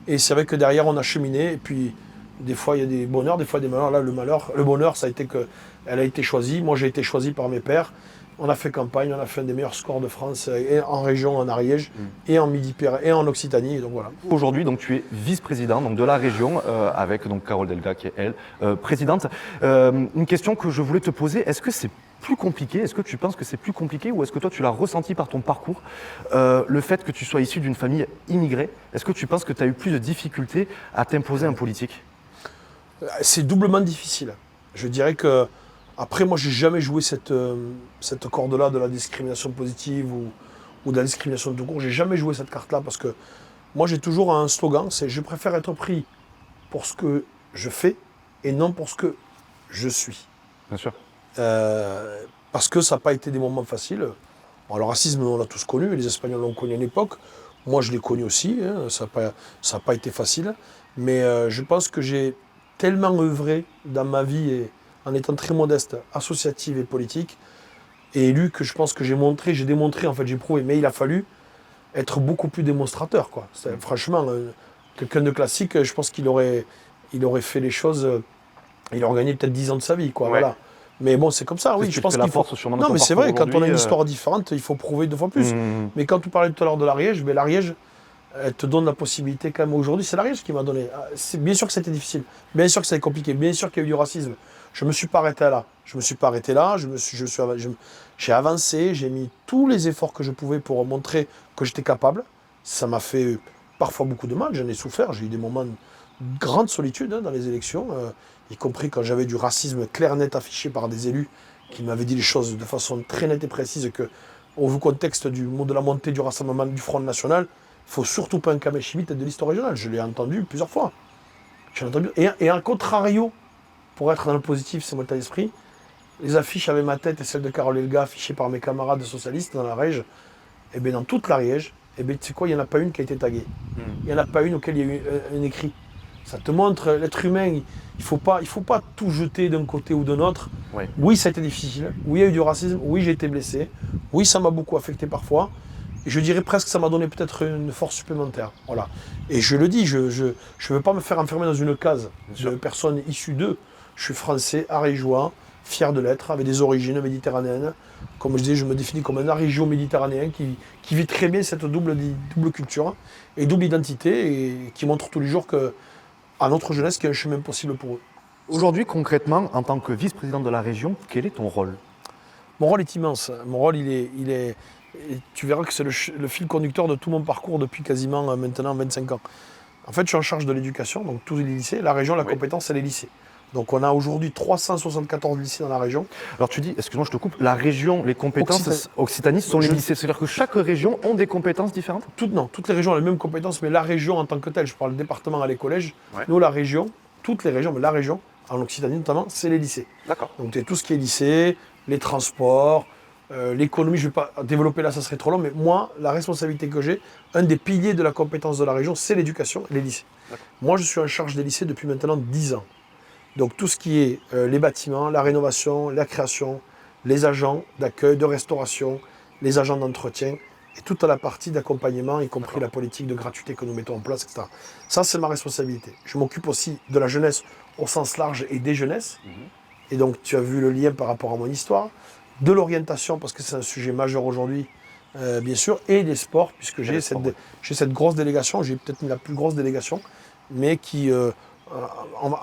Et c'est vrai que derrière, on a cheminé. Et puis, des fois, il y a des bonheurs, des fois des malheurs. Là, le bonheur, ça a été qu'elle a été choisie. Moi, j'ai été choisi par mes pairs. On a fait campagne, on a fait un des meilleurs scores de France et en région, en Ariège, et en Midi-Pyrénées, et en Occitanie. Et donc voilà. Aujourd'hui, donc, tu es vice-président donc, de la région, avec donc, Carole Delga qui est, elle, présidente. Une question que je voulais te poser, est-ce que c'est plus compliqué? Est-ce que tu penses que c'est plus compliqué ou est-ce que toi, tu l'as ressenti par ton parcours, le fait que tu sois issu d'une famille immigrée? Est-ce que tu penses que tu as eu plus de difficultés à t'imposer en politique? C'est doublement difficile. Je dirais que après, moi, j'ai jamais joué cette corde-là de la discrimination positive ou de la discrimination de tout court. J'ai jamais joué cette carte-là parce que Moi, j'ai toujours un slogan, c'est « Je préfère être pris pour ce que je fais et non pour ce que je suis ». Bien sûr. Parce que ça n'a pas été des moments faciles. Bon, le racisme, on l'a tous connu, les Espagnols l'ont connu à l'époque. Moi, je l'ai connu aussi, hein, ça n'a pas été facile. Mais je pense que j'ai tellement œuvré dans ma vie, et, en étant très modeste, associative et politique, et élu, que je pense que j'ai démontré, en fait, j'ai prouvé. Mais il a fallu être beaucoup plus démonstrateur, quoi. Franchement, quelqu'un de classique, je pense qu'il aurait fait les choses, il aurait gagné peut-être 10 ans de sa vie, quoi, Ouais. voilà. Mais bon, c'est comme ça, oui, je pense qu'il faut... Sûrement de Non, ton mais c'est vrai, parcours quand on a une aujourd'hui, histoire différente, il faut prouver 2 fois plus. Mais quand tu parlais tout à l'heure de l'Ariège, ben l'Ariège, elle te donne la possibilité quand même aujourd'hui, c'est l'Ariège qui m'a donné. Bien sûr que c'était difficile, bien sûr que c'était compliqué, bien sûr qu'il y a eu du racisme. Je ne me suis pas arrêté là. J'ai avancé, j'ai mis tous les efforts que je pouvais pour montrer que j'étais capable. Ça m'a fait parfois beaucoup de mal, j'en ai souffert, j'ai eu des moments de grande solitude, hein, dans les élections, y compris quand j'avais du racisme clair, net, affiché par des élus qui m'avaient dit les choses de façon très nette et précise, que, au vu contexte de la montée du rassemblement du Front National, il ne faut surtout pas un chimite de l'histoire régionale. Je l'ai entendu plusieurs fois. Et en contrario, pour être dans le positif, c'est mon état d'esprit, les affiches avec ma tête et celle de Carole Elga, affichées par mes camarades socialistes dans l'Ariège, et bien dans toute l'Ariège, et bien tu sais quoi, il n'y en a pas une qui a été taguée. Il n'y en a pas une auquel il y a eu un écrit. Ça te montre l'être humain, il ne faut pas tout jeter d'un côté ou d'un autre. Ouais. Oui, ça a été difficile. Oui, il y a eu du racisme. Oui, j'ai été blessé. Oui, ça m'a beaucoup affecté parfois. Et je dirais presque que ça m'a donné peut-être une force supplémentaire. Voilà. Et je le dis, je ne veux pas me faire enfermer dans une case de personnes issues d'eux. Je suis français, ariégeois, fier de l'être, avec des origines méditerranéennes. Comme je disais, je me définis comme un arigio-méditerranéen qui vit très bien cette double culture et double identité, et qui montre tous les jours à notre jeunesse qu'il y a un chemin possible pour eux. Aujourd'hui, concrètement, en tant que vice-président de la région, quel est ton rôle? Mon rôle est immense. Mon rôle, tu verras que c'est le fil conducteur de tout mon parcours depuis quasiment maintenant 25 ans. En fait, je suis en charge de l'éducation, donc tous les lycées. La région, la compétence, c'est les lycées. Donc on a aujourd'hui 374 lycées dans la région. Alors tu dis, excuse-moi, je te coupe, la région, les compétences Occitanie sont les lycées. C'est-à-dire que chaque région a des compétences différentes? Toutes les régions ont les mêmes compétences, mais la région en tant que telle, je parle département à les collèges, Ouais. nous la région, toutes les régions, mais la région, en Occitanie notamment, c'est les lycées. D'accord. Donc tu as tout ce qui est lycée, les transports, l'économie, je ne vais pas développer là, ça serait trop long, mais moi, la responsabilité que j'ai, un des piliers de la compétence de la région, c'est l'éducation et les lycées. Moi, je suis en charge des lycées depuis maintenant 10 ans. Donc tout ce qui est les bâtiments, la rénovation, la création, les agents d'accueil, de restauration, les agents d'entretien, et toute la partie d'accompagnement, y compris la politique de gratuité que nous mettons en place, etc. Ça, c'est ma responsabilité. Je m'occupe aussi de la jeunesse au sens large et des jeunesses. Et donc tu as vu le lien par rapport à mon histoire. De l'orientation, parce que c'est un sujet majeur aujourd'hui, bien sûr, et des sports, puisque j'ai cette grosse délégation, j'ai peut-être la plus grosse délégation, mais qui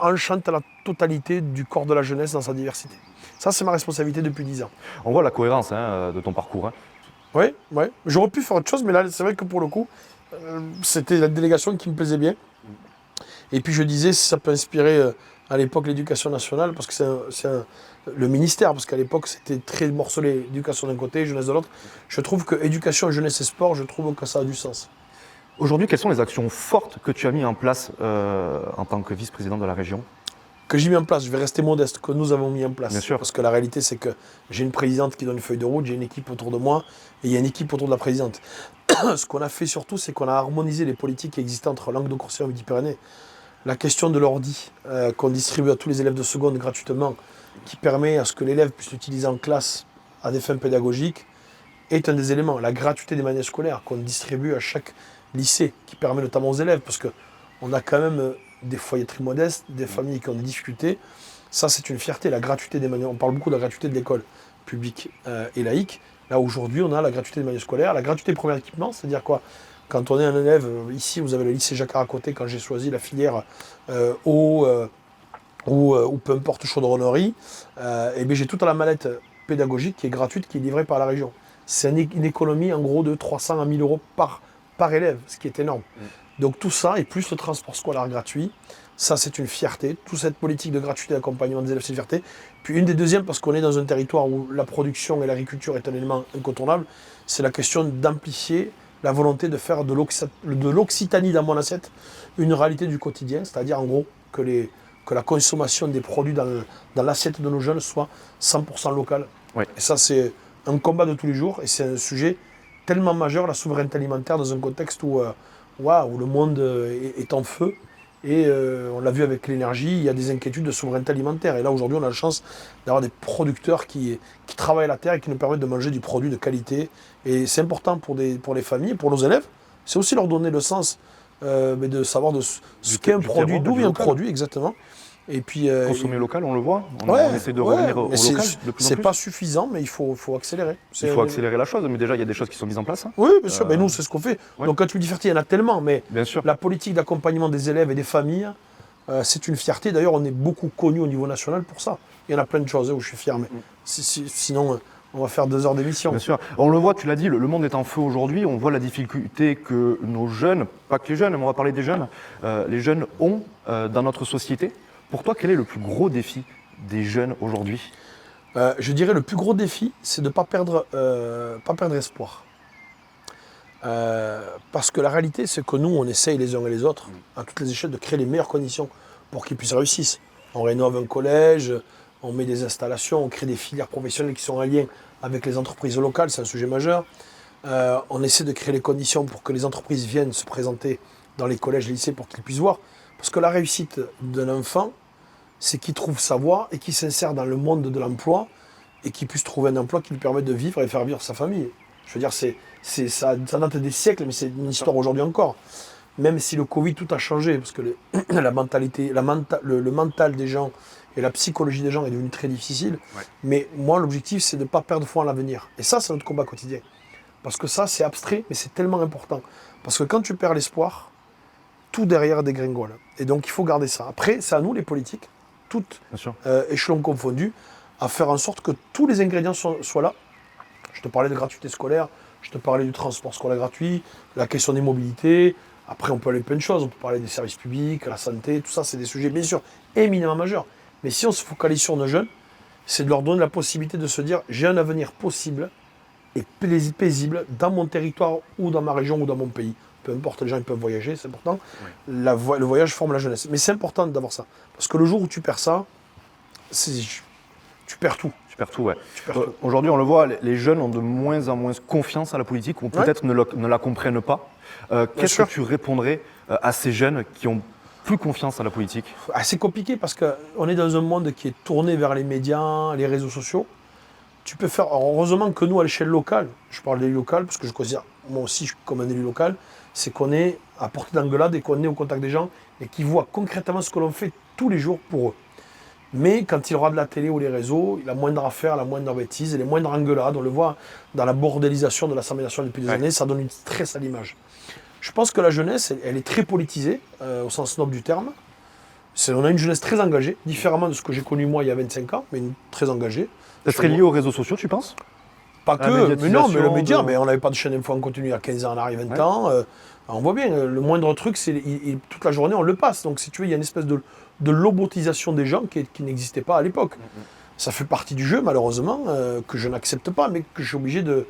enchante la totalité du corps de la jeunesse dans sa diversité. Ça, c'est ma responsabilité depuis 10 ans. On voit la cohérence de ton parcours. Oui. J'aurais pu faire autre chose, mais là, c'est vrai que pour le coup, c'était la délégation qui me plaisait bien. Et puis je disais, si ça peut inspirer à l'époque l'éducation nationale, parce que c'est le ministère, parce qu'à l'époque c'était très morcelé, éducation d'un côté, jeunesse de l'autre. Je trouve que éducation, jeunesse et sport, je trouve que ça a du sens. Aujourd'hui, quelles sont les actions fortes que tu as mises en place en tant que vice-président de la région? Que j'ai mis en place, je vais rester modeste, que nous avons mis en place. Bien sûr. Parce que la réalité, c'est que j'ai une présidente qui donne une feuille de route, j'ai une équipe autour de moi, et il y a une équipe autour de la présidente. Ce qu'on a fait surtout, c'est qu'on a harmonisé les politiques existantes entre Languedoc-Roussillon et Midi-Pyrénées. La question de l'ordi qu'on distribue à tous les élèves de seconde gratuitement, qui permet à ce que l'élève puisse l'utiliser en classe à des fins pédagogiques, est un des éléments. La gratuité des manuels scolaires qu'on distribue à chaque lycée, qui permet notamment aux élèves, parce qu'on a quand même des foyers très modestes, des familles qui ont des difficultés. Ça, c'est une fierté, la gratuité des manuels. On parle beaucoup de la gratuité de l'école publique et laïque. Là, aujourd'hui, on a la gratuité des manuels scolaires, la gratuité des premiers équipements, c'est-à-dire quoi? Quand on est un élève, ici, vous avez le lycée Jacquard à côté, quand j'ai choisi la filière eau ou peu importe chaudronnerie, et bien j'ai toute la mallette pédagogique qui est gratuite, qui est livrée par la région. C'est une économie en gros de 300 à 1000 euros par élève, ce qui est énorme. Donc tout ça, et plus le transport scolaire gratuit, ça c'est une fierté. Toute cette politique de gratuité d'accompagnement des élèves, c'est une fierté. Puis une des deuxièmes, parce qu'on est dans un territoire où la production et l'agriculture est un élément incontournable, c'est la question d'amplifier la volonté de faire de l'Occitanie dans mon assiette une réalité du quotidien, c'est-à-dire en gros que la consommation des produits dans l'assiette de nos jeunes soit 100% locale. Oui. Et ça, c'est un combat de tous les jours et c'est un sujet tellement majeur, la souveraineté alimentaire, dans un contexte où le monde est en feu. Et on l'a vu avec l'énergie, il y a des inquiétudes de souveraineté alimentaire. Et là, aujourd'hui, on a la chance d'avoir des producteurs qui travaillent la terre et qui nous permettent de manger du produit de qualité. Et c'est important pour les familles, pour nos élèves. C'est aussi leur donner le sens de savoir ce qu'est un produit, d'où vient un produit exactement. Et puis, consommer local, on le voit. On essaie de revenir au local de plus en plus. C'est pas suffisant, mais il faut accélérer. Il faut accélérer la chose, mais déjà, il y a des choses qui sont mises en place. Hein. Oui, bien sûr. Nous, c'est ce qu'on fait. Ouais. Donc, quand tu me dis fierté, il y en a tellement, mais la politique d'accompagnement des élèves et des familles, c'est une fierté. D'ailleurs, on est beaucoup connus au niveau national pour ça. Il y en a plein de choses où je suis fier, mais sinon, on va faire 2 heures d'émission. Bien sûr. On le voit, tu l'as dit, le monde est en feu aujourd'hui. On voit la difficulté que nos jeunes, pas que les jeunes, mais on va parler des jeunes, les jeunes ont dans notre société. Pour toi, quel est le plus gros défi des jeunes aujourd'hui ? Je dirais le plus gros défi, c'est de ne pas perdre espoir. Parce que la réalité, c'est que nous, on essaye les uns et les autres, à toutes les échelles, de créer les meilleures conditions pour qu'ils puissent réussir. On rénove un collège, on met des installations, on crée des filières professionnelles qui sont en lien avec les entreprises locales, c'est un sujet majeur. On essaie de créer les conditions pour que les entreprises viennent se présenter dans les collèges, les lycées, pour qu'ils puissent voir. Parce que la réussite d'un enfant, c'est qu'il trouve sa voie et qu'il s'insère dans le monde de l'emploi et qu'il puisse trouver un emploi qui lui permette de vivre et faire vivre sa famille. Je veux dire, ça date des siècles, mais c'est une histoire aujourd'hui encore. Même si le Covid, tout a changé, parce que la mentalité, le mental des gens et la psychologie des gens est devenue très difficile. Ouais. Mais moi, l'objectif, c'est de ne pas perdre foi en l'avenir. Et ça, c'est notre combat quotidien. Parce que ça, c'est abstrait, mais c'est tellement important. Parce que quand tu perds l'espoir, tout derrière dégringole. Et donc, il faut garder ça. Après, c'est à nous, les politiques, toutes échelons confondus, à faire en sorte que tous les ingrédients soient là. Je te parlais de gratuité scolaire, je te parlais du transport scolaire gratuit, la question des mobilités. Après, on peut aller plein de choses. On peut parler des services publics, la santé, tout ça, c'est des sujets, bien sûr, éminemment majeurs. Mais si on se focalise sur nos jeunes, c'est de leur donner la possibilité de se dire « j'ai un avenir possible et paisible dans mon territoire ou dans ma région ou dans mon pays ». Peu importe, les gens ils peuvent voyager, c'est important. Oui. Le voyage forme la jeunesse. Mais c'est important d'avoir ça. Parce que le jour où tu perds ça, tu perds tout. Tu perds tout, ouais. Aujourd'hui, on le voit, les jeunes ont de moins en moins confiance à la politique, ou peut-être ne la comprennent pas. Qu'est-ce que tu répondrais à ces jeunes qui ont plus confiance à la politique ? C'est compliqué parce qu'on est dans un monde qui est tourné vers les médias, les réseaux sociaux. Tu peux faire, heureusement que nous, à l'échelle locale, je parle d'élu local parce que je considère, moi aussi, comme un élu local, c'est qu'on est à portée d'engueulade et qu'on est au contact des gens et qu'ils voient concrètement ce que l'on fait tous les jours pour eux. Mais quand il regardent la télé ou les réseaux, la moindre affaire, la moindre bêtise, les moindres engueulades, on le voit dans la bordélisation de l'Assemblée nationale depuis des années, ça donne une stress à l'image. Je pense que la jeunesse, elle est très politisée, au sens noble du terme. On a une jeunesse très engagée, différemment de ce que j'ai connu moi il y a 25 ans, mais très engagée. Ça serait lié aux réseaux sociaux, tu penses ? Pas que, mais non, mais le média, on n'avait pas de chaîne info en continu il y a 15 ans, on arrive 20 ans. On voit bien, le moindre truc, c'est toute la journée, on le passe. Donc si tu veux, il y a une espèce de lobotisation des gens qui n'existait pas à l'époque. Ça fait partie du jeu, malheureusement, que je n'accepte pas, mais que je suis obligé de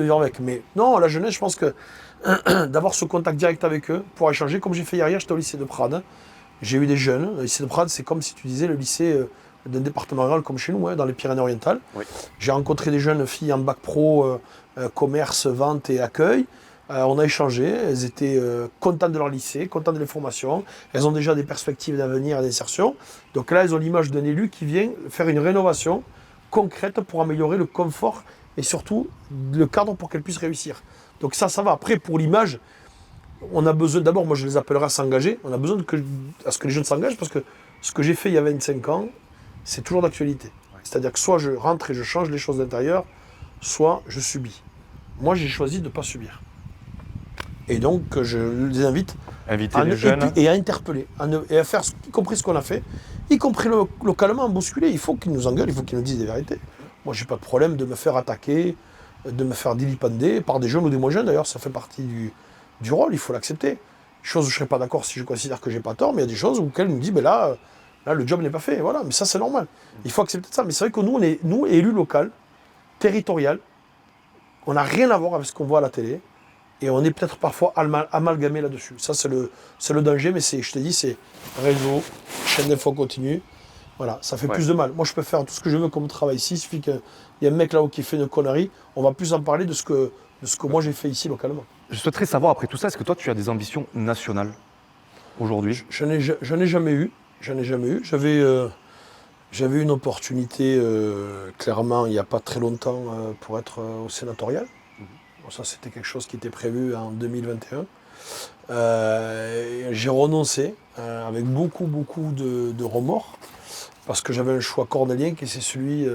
vivre avec. Mais non, la jeunesse, je pense que d'avoir ce contact direct avec eux, pour échanger, comme j'ai fait hier, j'étais au lycée de Prades. J'ai eu des jeunes. Le lycée de Prades, c'est comme si tu disais le lycée d'un département rural comme chez nous, dans les Pyrénées-Orientales. Oui. J'ai rencontré des jeunes filles en bac pro, commerce, vente et accueil. On a échangé, elles étaient contentes de leur lycée, contentes de les formations. Elles ont déjà des perspectives d'avenir et d'insertion. Donc là, elles ont l'image d'un élu qui vient faire une rénovation concrète pour améliorer le confort et surtout le cadre pour qu'elles puissent réussir. Donc ça va. Après, pour l'image, on a besoin, d'abord, moi je les appellerai à s'engager. On a besoin à ce que les jeunes s'engagent parce que ce que j'ai fait il y a 25 ans, c'est toujours d'actualité. Ouais. C'est-à-dire que soit je rentre et je change les choses d'intérieur, soit je subis. Moi, j'ai choisi de ne pas subir. Et donc, je les invite à interpeller, et à faire y compris ce qu'on a fait, y compris localement, à bousculer. Il faut qu'ils nous engueulent, il faut qu'ils nous disent des vérités. Moi, j'ai pas de problème de me faire attaquer, de me faire vilipender par des jeunes ou des moins jeunes. D'ailleurs, ça fait partie du rôle, il faut l'accepter. Chose où je ne serais pas d'accord si je considère que j'ai pas tort, mais il y a des choses auxquelles on me dit, ben là, le job n'est pas fait. Voilà, mais ça, c'est normal. Il faut accepter ça. Mais c'est vrai que nous, élus locaux, territoriaux, on n'a rien à voir avec ce qu'on voit à la télé. Et on est peut-être parfois amalgamé là-dessus. Ça, c'est le danger, mais je te dis, c'est réseau, chaîne d'info continue. Voilà, ça fait plus de mal. Moi, je peux faire tout ce que je veux comme travail ici. Il suffit qu'il y ait un mec là-haut qui fait une connerie. On va plus en parler de ce que moi j'ai fait ici localement. Je souhaiterais savoir, après tout ça, est-ce que toi, tu as des ambitions nationales aujourd'hui? J'en ai jamais eu. J'en ai jamais eu. J'avais une opportunité, clairement, il n'y a pas très longtemps, pour être au sénatorial. Bon, ça, c'était quelque chose qui était prévu en 2021. J'ai renoncé avec beaucoup de remords parce que j'avais un choix cornélien qui c'est celui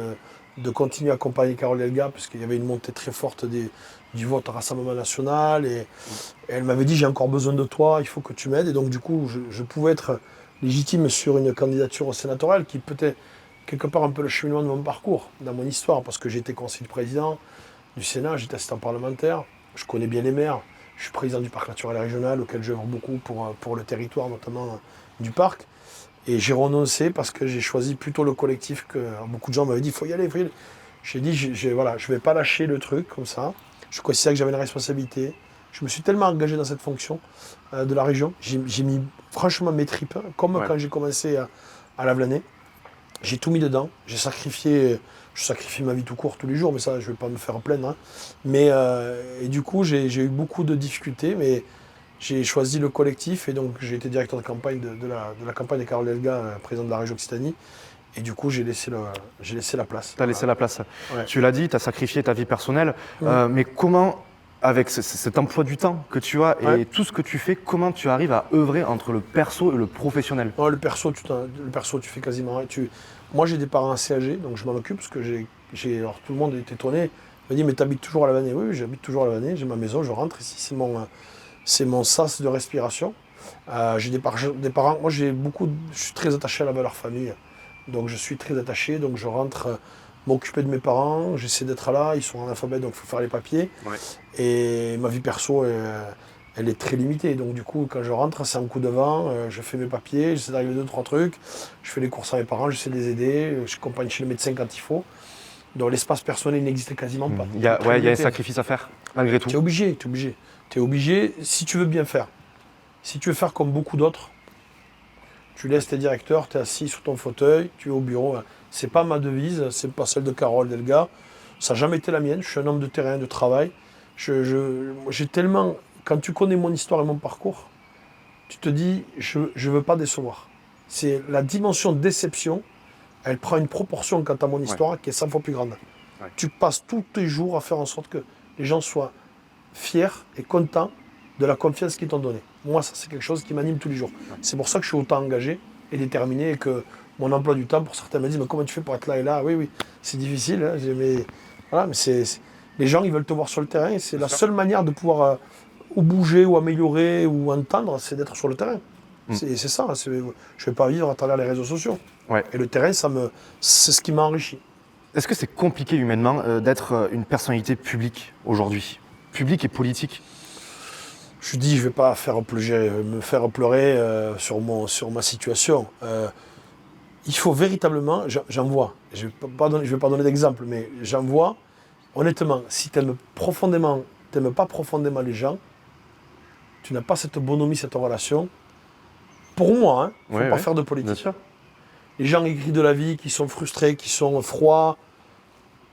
de continuer à accompagner Carole Delga parce qu'il y avait une montée très forte du vote au Rassemblement National et elle m'avait dit j'ai encore besoin de toi, il faut que tu m'aides et donc du coup je pouvais être légitime sur une candidature au sénatorial qui peut-être quelque part un peu le cheminement de mon parcours, dans mon histoire parce que j'ai été conseiller de président du Sénat, j'étais assistant parlementaire, je connais bien les maires. Je suis président du parc naturel régional auquel j'œuvre beaucoup pour le territoire, notamment du parc. Et j'ai renoncé parce que j'ai choisi plutôt le collectif que beaucoup de gens m'avaient dit il faut y aller, il faut y aller. J'ai dit voilà, je ne vais pas lâcher le truc comme ça. Je considère que j'avais une responsabilité. Je me suis tellement engagé dans cette fonction de la région. J'ai mis franchement mes tripes, comme quand j'ai commencé à Lavelanet. J'ai tout mis dedans. Je sacrifie ma vie tout court tous les jours, mais ça, je ne vais pas me faire plaindre. Hein. Mais, et du coup, j'ai eu beaucoup de difficultés, mais j'ai choisi le collectif et donc j'ai été directeur de campagne de la campagne de Carole Delga, président de la région Occitanie. Et du coup, j'ai laissé la place. Tu as laissé la place. Ouais. Tu l'as dit, tu as sacrifié ta vie personnelle. Mais comment, avec cet emploi du temps que tu as et tout ce que tu fais, comment tu arrives à œuvrer entre le perso et le professionnel? Le perso, tu fais quasiment rien. Moi, j'ai des parents assez âgés, donc je m'en occupe parce que alors, tout le monde est étonné. Il me dit, mais tu habites toujours à Lavelanet? Oui, j'habite toujours à Lavelanet, j'ai ma maison, je rentre ici, c'est mon sas de respiration. J'ai des parents, moi je suis très attaché à leur famille. Donc je suis très attaché, donc je rentre m'occuper de mes parents, j'essaie d'être là, ils sont en alphabet, donc il faut faire les papiers. Ouais. Et ma vie perso, elle est très limitée. Donc du coup, quand je rentre, c'est un coup de vent, je fais mes papiers, j'essaie d'arriver 2-3 trucs, je fais les courses à mes parents, j'essaie de les aider, je accompagne chez le médecin quand il faut. Donc l'espace personnel n'existe quasiment pas. Il y a un sacrifice à faire, malgré tout. Tu es obligé, si tu veux bien faire. Si tu veux faire comme beaucoup d'autres, tu laisses tes directeurs, tu es assis sur ton fauteuil, tu es au bureau. C'est pas ma devise, c'est pas celle de Carole Delga. Ça n'a jamais été la mienne. Je suis un homme de terrain, de travail. J'ai tellement. Quand tu connais mon histoire et mon parcours, tu te dis, je ne veux pas décevoir. C'est la dimension de déception, elle prend une proportion quant à mon histoire qui est 100 fois plus grande. Ouais. Tu passes tous tes jours à faire en sorte que les gens soient fiers et contents de la confiance qu'ils t'ont donnée. Moi, ça, c'est quelque chose qui m'anime tous les jours. C'est pour ça que je suis autant engagé et déterminé et que mon emploi du temps, pour certains me disent, mais comment tu fais pour être là et là? Oui, c'est difficile. Hein, mais les gens, ils veulent te voir sur le terrain. C'est la seule manière de pouvoir ou bouger, ou améliorer, ou entendre, c'est d'être sur le terrain. C'est ça. Je ne vais pas vivre à travers les réseaux sociaux. Ouais. Et le terrain, c'est ce qui m'a enrichi. Est-ce que c'est compliqué humainement d'être une personnalité publique aujourd'hui? Publique et politique? Je dis, je ne vais pas me faire pleurer sur ma situation. Il faut véritablement, j'en vois, je ne vais pas donner d'exemple, mais j'en vois, honnêtement, si tu n'aimes pas profondément les gens, tu n'as pas cette bonhomie, cette relation, pour moi, il ne faut pas faire de politique. Bien sûr. Les gens aigris de la vie, qui sont frustrés, qui sont froids,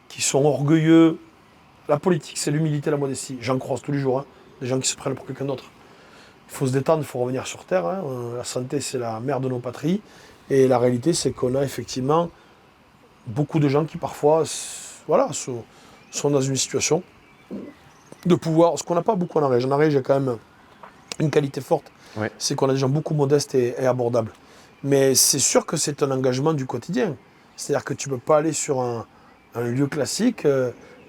qui sont orgueilleux, la politique, c'est l'humilité, la modestie. J'en croise tous les jours. Hein. Des gens qui se prennent pour quelqu'un d'autre. Il faut se détendre, il faut revenir sur Terre. Hein. La santé, c'est la mère de nos patries. Et la réalité, c'est qu'on a effectivement beaucoup de gens qui parfois sont dans une situation de pouvoir, ce qu'on n'a pas beaucoup en Ariège. En Ariège, il y a quand même une qualité forte, c'est qu'on a des gens beaucoup modestes et abordables. Mais c'est sûr que c'est un engagement du quotidien. C'est-à-dire que tu ne peux pas aller sur un lieu classique.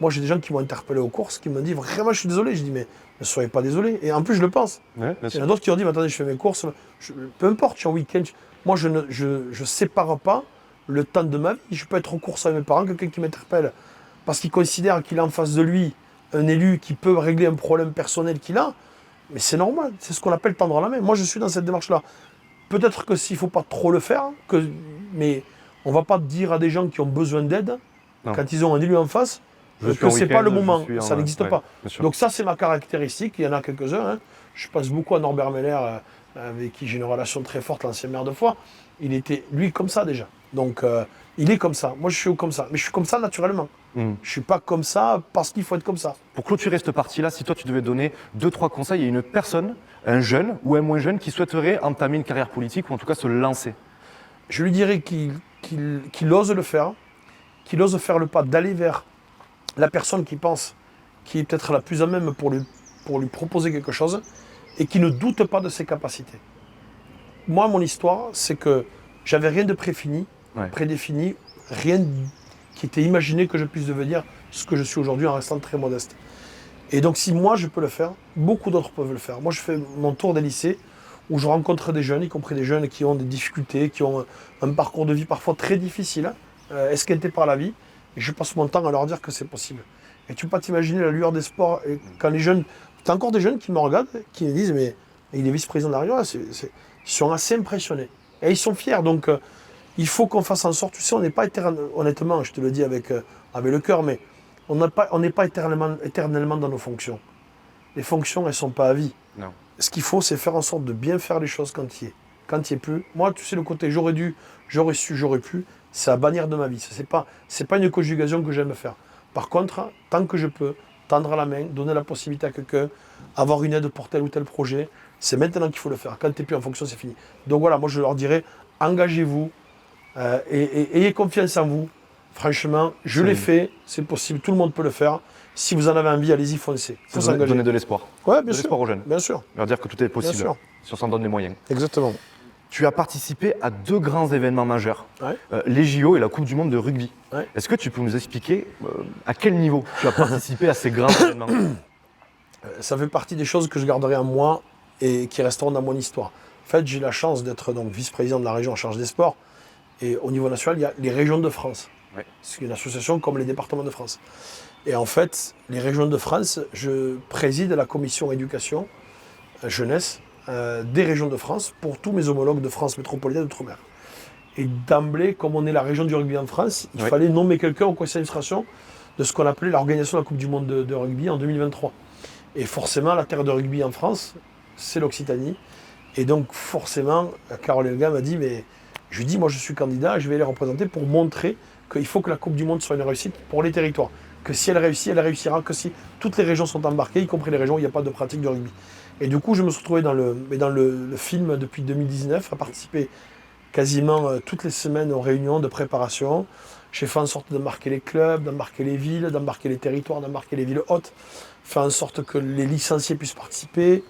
Moi, j'ai des gens qui m'ont interpellé aux courses, qui m'ont dit « Vraiment, je suis désolé ». Je dis « Mais ne soyez pas désolé ». Et en plus, je le pense. Il y en a d'autres qui ont dit « Attendez, je fais mes courses. » Peu importe, je suis en week-end. Moi, je ne sépare pas le temps de ma vie. Je peux être aux courses avec mes parents, quelqu'un qui m'interpelle parce qu'il considère qu'il a en face de lui un élu qui peut régler un problème personnel qu'il a. Mais c'est normal. C'est ce qu'on appelle tendre la main. Moi, je suis dans cette démarche-là. Peut-être que s'il ne faut pas trop le faire, mais on ne va pas dire à des gens qui ont besoin d'aide, quand ils ont un élu en face, que c'est pas le moment, ça n'existe pas. Bien sûr. Donc ça, c'est ma caractéristique. Il y en a quelques-uns. Hein. Je pense beaucoup à Norbert Meller, avec qui j'ai une relation très forte, l'ancien maire de Foix. Il était, lui, comme ça déjà. Donc, il est comme ça. Moi, je suis comme ça. Mais je suis comme ça naturellement. Je ne suis pas comme ça parce qu'il faut être comme ça. Pour clôturer cette partie-là, si toi, tu devais donner 2-3 conseils à une personne, un jeune ou un moins jeune, qui souhaiterait entamer une carrière politique ou en tout cas se lancer. Je lui dirais qu'il ose le faire, qu'il ose faire le pas d'aller vers la personne qui pense, qui est peut-être la plus à même pour lui proposer quelque chose et qui ne doute pas de ses capacités. Moi, mon histoire, c'est que j'avais rien de prédéfini, rien qui était imaginé que je puisse devenir ce que je suis aujourd'hui en restant très modeste. Et donc, si moi je peux le faire, beaucoup d'autres peuvent le faire. Moi, je fais mon tour des lycées où je rencontre des jeunes, y compris des jeunes qui ont des difficultés, qui ont un parcours de vie parfois très difficile, esquinté par la vie, et je passe mon temps à leur dire que c'est possible. Et tu peux pas t'imaginer la lueur des sports, et quand les jeunes, tu as encore des jeunes qui me regardent, qui me disent, mais il est vice-président de la région, ils sont assez impressionnés. Et ils sont fiers, donc il faut qu'on fasse en sorte, tu sais, on n'est pas honnêtement, je te le dis avec le cœur, mais on n'est pas éternellement dans nos fonctions. Les fonctions, elles ne sont pas à vie. Non. Ce qu'il faut, c'est faire en sorte de bien faire les choses quand il y est. Quand il n'y est plus. Moi, tu sais, le côté j'aurais dû, j'aurais su, j'aurais pu, c'est la bannière de ma vie. Ce n'est pas une conjugation que j'aime faire. Par contre, tant que je peux, tendre la main, donner la possibilité à quelqu'un, avoir une aide pour tel ou tel projet, c'est maintenant qu'il faut le faire. Quand tu n'es plus en fonction, c'est fini. Donc voilà, moi je leur dirais, engagez-vous et ayez confiance en vous. Franchement, je l'ai fait, c'est possible, tout le monde peut le faire. Si vous en avez envie, allez-y, foncez. Il faut donner de l'espoir. Ouais, bien sûr. L'espoir aux jeunes. Bien sûr. Leur dire que tout est possible, si on s'en donne les moyens. Exactement. Tu as participé à 2 grands événements majeurs, Ouais. Les JO et la Coupe du Monde de rugby. Ouais. Est-ce que tu peux nous expliquer à quel niveau tu as participé à ces grands événements? Ça fait partie des choses que je garderai en moi et qui resteront dans mon histoire. En fait, j'ai la chance d'être donc vice-président de la région en charge des sports. Et au niveau national, il y a les régions de France. Ouais. C'est une association comme les départements de France. Et en fait, les régions de France, je préside la commission éducation, jeunesse, des régions de France pour tous mes homologues de France métropolitaine et d'outre-mer. Et d'emblée, comme on est la région du rugby en France, il fallait nommer quelqu'un au conseil d'administration de ce qu'on appelait l'organisation de la Coupe du Monde de rugby en 2023. Et forcément, la terre de rugby en France, c'est l'Occitanie. Et donc, forcément, Carole Elga m'a dit, mais je lui dis, moi je suis candidat, je vais les représenter pour montrer qu'il faut que la Coupe du Monde soit une réussite pour les territoires. Que si elle réussit, elle réussira que si toutes les régions sont embarquées, y compris les régions où il n'y a pas de pratique de rugby. Et du coup, je me suis retrouvé dans le film depuis 2019, à participer quasiment toutes les semaines aux réunions de préparation. J'ai fait en sorte de marquer les clubs, d'embarquer les villes, d'embarquer les territoires, d'embarquer les villes hautes, faire en sorte que les licenciés puissent participer,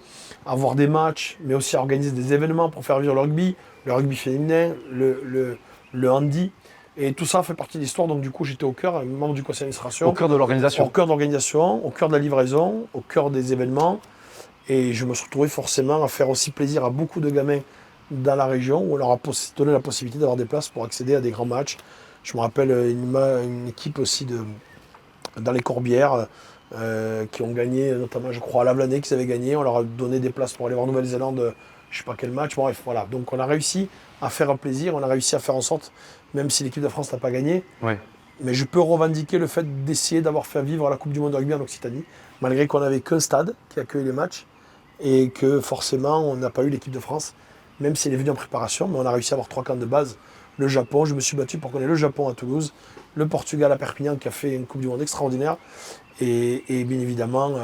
avoir des matchs, mais aussi organiser des événements pour faire vivre le rugby féminin, le handi. Et tout ça fait partie de l'histoire, donc du coup j'étais au cœur, membre du conseil d'administration. Au cœur de l'organisation. Au cœur de l'organisation, au cœur de la livraison, au cœur des événements. Et je me suis retrouvé forcément à faire aussi plaisir à beaucoup de gamins dans la région, où on leur a donné la possibilité d'avoir des places pour accéder à des grands matchs. Je me rappelle une équipe aussi dans les Corbières, qui ont gagné, notamment je crois à Lavelanet qu'ils avaient gagné. On leur a donné des places pour aller voir Nouvelle-Zélande, je ne sais pas quel match. Bon, bref, voilà. Donc on a réussi à faire un plaisir, on a réussi à faire en sorte, même si l'équipe de France n'a pas gagné, mais je peux revendiquer le fait d'essayer d'avoir fait vivre la Coupe du Monde de rugby en Occitanie, malgré qu'on n'avait qu'un stade qui accueille les matchs et que forcément on n'a pas eu l'équipe de France, même si elle est venue en préparation, mais on a réussi à avoir 3 camps de base. Le Japon, je me suis battu pour qu'on ait le Japon à Toulouse, le Portugal à Perpignan qui a fait une Coupe du Monde extraordinaire, et bien évidemment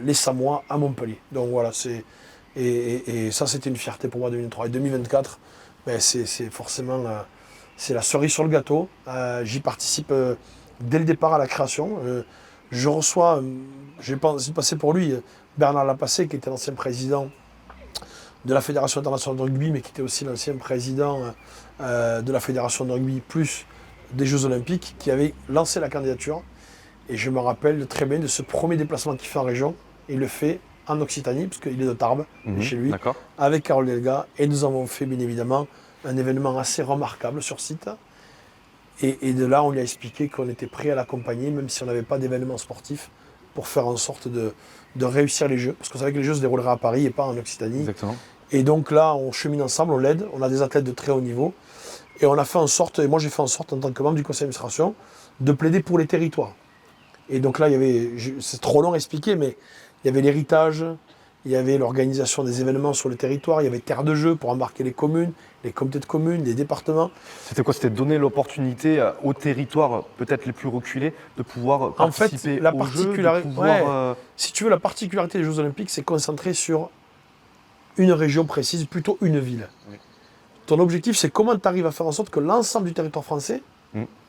les Samoa à Montpellier. Donc voilà, et ça c'était une fierté pour moi 2003. Et 2024, ben, c'est forcément c'est la cerise sur le gâteau. J'y participe dès le départ à la création. Je reçois, j'ai passé pour lui, Bernard Lapassé, qui était l'ancien président de la Fédération internationale de rugby, mais qui était aussi l'ancien président de la Fédération de rugby, plus des Jeux Olympiques, qui avait lancé la candidature. Et je me rappelle très bien de ce premier déplacement qu'il fait en région. Il le fait en Occitanie, parce qu'il est de Tarbes, chez lui, avec Carole Delga. Et nous avons fait, bien évidemment, un événement assez remarquable sur site. Et de là, on lui a expliqué qu'on était prêt à l'accompagner, même si on n'avait pas d'événement sportif, pour faire en sorte de réussir les Jeux. Parce qu'on savait que les Jeux se dérouleraient à Paris et pas en Occitanie. Exactement. Et donc là, on chemine ensemble, on l'aide, on a des athlètes de très haut niveau. Et on a fait en sorte, et moi j'ai fait en sorte en tant que membre du conseil d'administration, de plaider pour les territoires. Et donc là, c'est trop long à expliquer, mais il y avait l'héritage, il y avait l'organisation des événements sur le territoire, il y avait terre de jeu pour embarquer les communes, les comités de communes, les départements. C'était quoi? C'était donner l'opportunité aux territoires peut-être les plus reculés de pouvoir participer la aux Jeux, si tu veux, la particularité des Jeux Olympiques, c'est concentré sur une région précise, plutôt une ville. Oui. Ton objectif, c'est comment tu arrives à faire en sorte que l'ensemble du territoire français,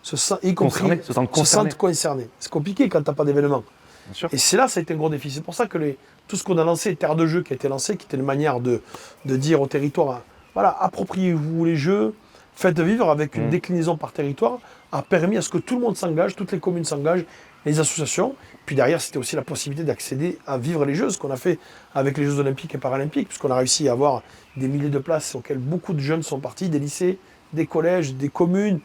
se sente concerné. C'est compliqué quand tu n'as pas d'événement. Et c'est là, ça a été un gros défi. C'est pour ça que tout ce qu'on a lancé, Terre de Jeux qui a été lancé, qui était une manière de dire au territoire, voilà, appropriez-vous les Jeux, faites vivre avec une déclinaison par territoire, a permis à ce que tout le monde s'engage, toutes les communes s'engagent, les associations. Puis derrière, c'était aussi la possibilité d'accéder à vivre les Jeux, ce qu'on a fait avec les Jeux Olympiques et Paralympiques, puisqu'on a réussi à avoir des milliers de places auxquelles beaucoup de jeunes sont partis, des lycées, des collèges, des communes.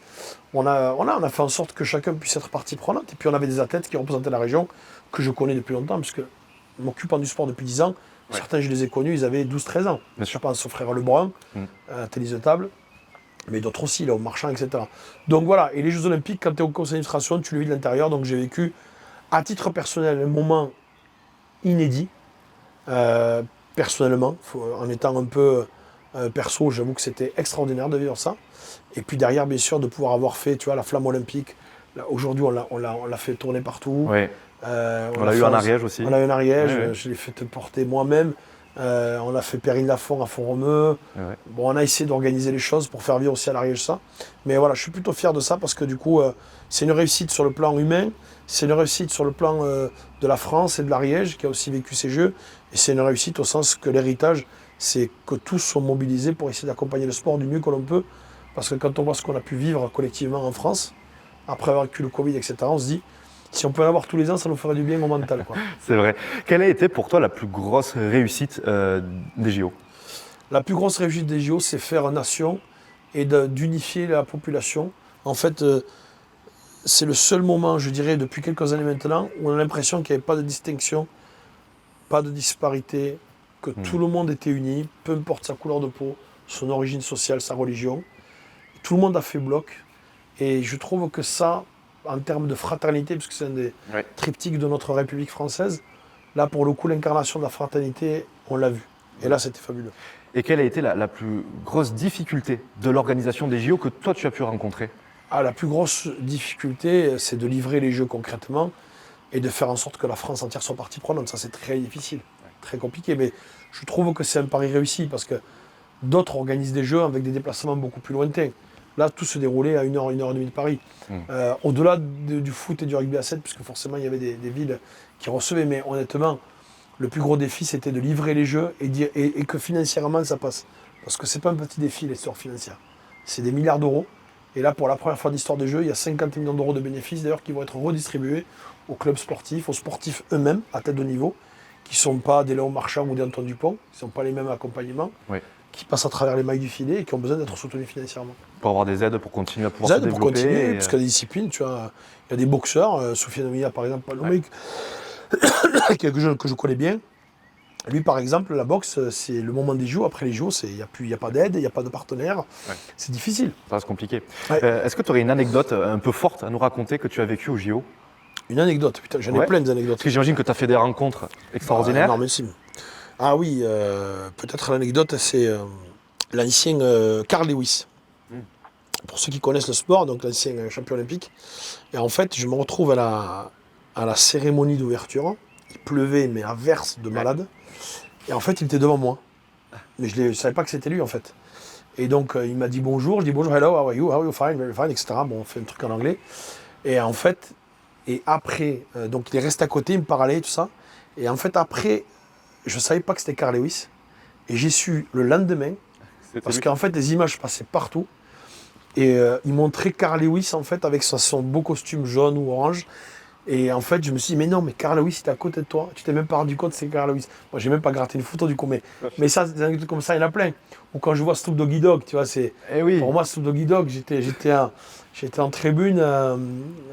On a fait en sorte que chacun puisse être partie prenante. Et puis on avait des athlètes qui représentaient la région, que je connais depuis longtemps, puisque m'occupant du sport depuis 10 ans, certains je les ai connus, ils avaient 12-13 ans. Je pense au frère Lebrun, tennis de table, mais d'autres aussi, là, au Marchand, etc. Donc voilà, et les Jeux Olympiques, quand tu es au conseil d'administration, tu le vis de l'intérieur. Donc j'ai vécu, à titre personnel, un moment inédit, personnellement, en étant un peu perso, j'avoue que c'était extraordinaire de vivre ça. Et puis derrière, bien sûr, de pouvoir avoir fait, tu vois, la flamme olympique. Aujourd'hui, on l'a fait tourner partout. Oui. On l'a eu en Ariège aussi. On l'a eu en Ariège, je l'ai fait porter moi-même. On a fait Périne-Lafont à Font-Romeu. Bon, on a essayé d'organiser les choses pour faire vivre aussi à l'Ariège ça. Mais voilà, je suis plutôt fier de ça parce que du coup, c'est une réussite sur le plan humain. C'est une réussite sur le plan de la France et de l'Ariège qui a aussi vécu ces Jeux. Et c'est une réussite au sens que l'héritage, c'est que tous sont mobilisés pour essayer d'accompagner le sport du mieux que l'on peut. Parce que quand on voit ce qu'on a pu vivre collectivement en France, après avoir vécu le Covid, etc., on se dit, si on peut en avoir tous les ans, ça nous ferait du bien au mental. C'est vrai. Quelle a été pour toi la plus grosse réussite des JO? La plus grosse réussite des JO, c'est faire nation et d'unifier la population. En fait, c'est le seul moment, je dirais, depuis quelques années maintenant, où on a l'impression qu'il n'y avait pas de distinction, pas de disparité, que tout le monde était uni, peu importe sa couleur de peau, son origine sociale, sa religion. Tout le monde a fait bloc. Et je trouve que ça, en termes de fraternité, parce que c'est un des triptyques de notre République française, là, pour le coup, l'incarnation de la fraternité, on l'a vu. Et là, c'était fabuleux. Et quelle a été la plus grosse difficulté de l'organisation des JO que toi, tu as pu rencontrer? La plus grosse difficulté, c'est de livrer les Jeux concrètement et de faire en sorte que la France entière soit partie prenante. Ça, c'est très difficile, très compliqué. Mais je trouve que c'est un pari réussi parce que d'autres organisent des Jeux avec des déplacements beaucoup plus lointains. Là, tout se déroulait à 1 heure et demie de Paris. Au-delà du foot et du rugby à 7, puisque forcément, il y avait des villes qui recevaient. Mais honnêtement, le plus gros défi, c'était de livrer les Jeux et que financièrement, ça passe. Parce que ce n'est pas un petit défi, l'histoire financière. C'est des milliards d'euros. Et là, pour la première fois de l'histoire des Jeux, il y a 50 millions d'euros de bénéfices, d'ailleurs, qui vont être redistribués aux clubs sportifs, aux sportifs eux-mêmes, à tête de niveau, qui ne sont pas des Léon Marchand ou des Antoine Dupont, qui ne sont pas les mêmes accompagnements. Qui passent à travers les mailles du filet et qui ont besoin d'être soutenus financièrement. Pour avoir des aides pour continuer à pouvoir se développer. Pour continuer, parce qu'il y a des disciplines, tu vois, il y a des boxeurs, Soufiane Ouya par exemple, que je connais bien. Lui par exemple, la boxe, c'est le moment des JO, après les JO, il n'y a pas d'aide, il n'y a pas de partenaire, c'est difficile. Ça reste compliqué. Est-ce que tu aurais une anecdote un peu forte à nous raconter que tu as vécue aux JO? Une anecdote, putain, j'en ai plein d'anecdotes. Parce que j'imagine que tu as fait des rencontres extraordinaires. Énormissime. Ah oui, peut-être l'anecdote, c'est l'ancien Carl Lewis. Pour ceux qui connaissent le sport, donc l'ancien champion olympique. Et en fait, je me retrouve à la cérémonie d'ouverture. Il pleuvait, mais à verse de malade. Et en fait, il était devant moi. Mais je ne savais pas que c'était lui, en fait. Et donc, il m'a dit bonjour. Je dis bonjour, hello, how are you, fine, very fine, etc. Bon, on fait un truc en anglais. Et en fait, après, donc il est resté à côté, il me parlait, tout ça. Et en fait, après, je ne savais pas que c'était Carl Lewis. Et j'ai su le lendemain, parce qu'en fait, les images passaient partout. Et il montrait Carl Lewis, en fait, avec son beau costume jaune ou orange. Et en fait, je me suis dit, mais non, mais Carl Lewis, il est à côté de toi. Tu t'es même pas rendu compte que c'est Carl Lewis. Moi, j'ai même pas gratté une photo du coup. Mais ça, des anecdotes comme ça, il y en a plein. Ou quand je vois Snoop Doggy Dogg, tu vois, pour moi, Snoop Doggy Dogg, j'étais en tribune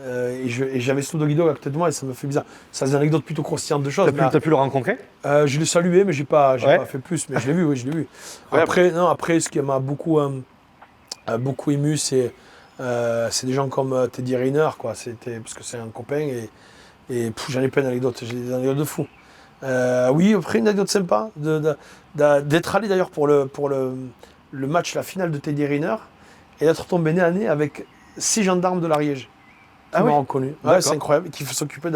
et j'avais Snoop Doggy Dogg à côté de moi et ça me fait bizarre. Ça, c'est des anecdotes plutôt croustillantes de choses. T'as pu le rencontrer? Je l'ai salué, mais j'ai pas fait plus. Mais je l'ai vu, oui, je l'ai vu. Après, ce qui m'a beaucoup ému, c'est des gens comme Teddy Riner, quoi. Parce que c'est un copain Et j'en ai plein d'anecdotes, j'ai des anecdotes de fou. Oui, après une anecdote sympa, d'être allé d'ailleurs pour le match, la finale de Teddy Riner, et d'être tombé nez à nez avec 6 gendarmes de l'Ariège qui Ah oui. m'ont reconnu. Ouais, D'accord. c'est incroyable, qui s'occupaient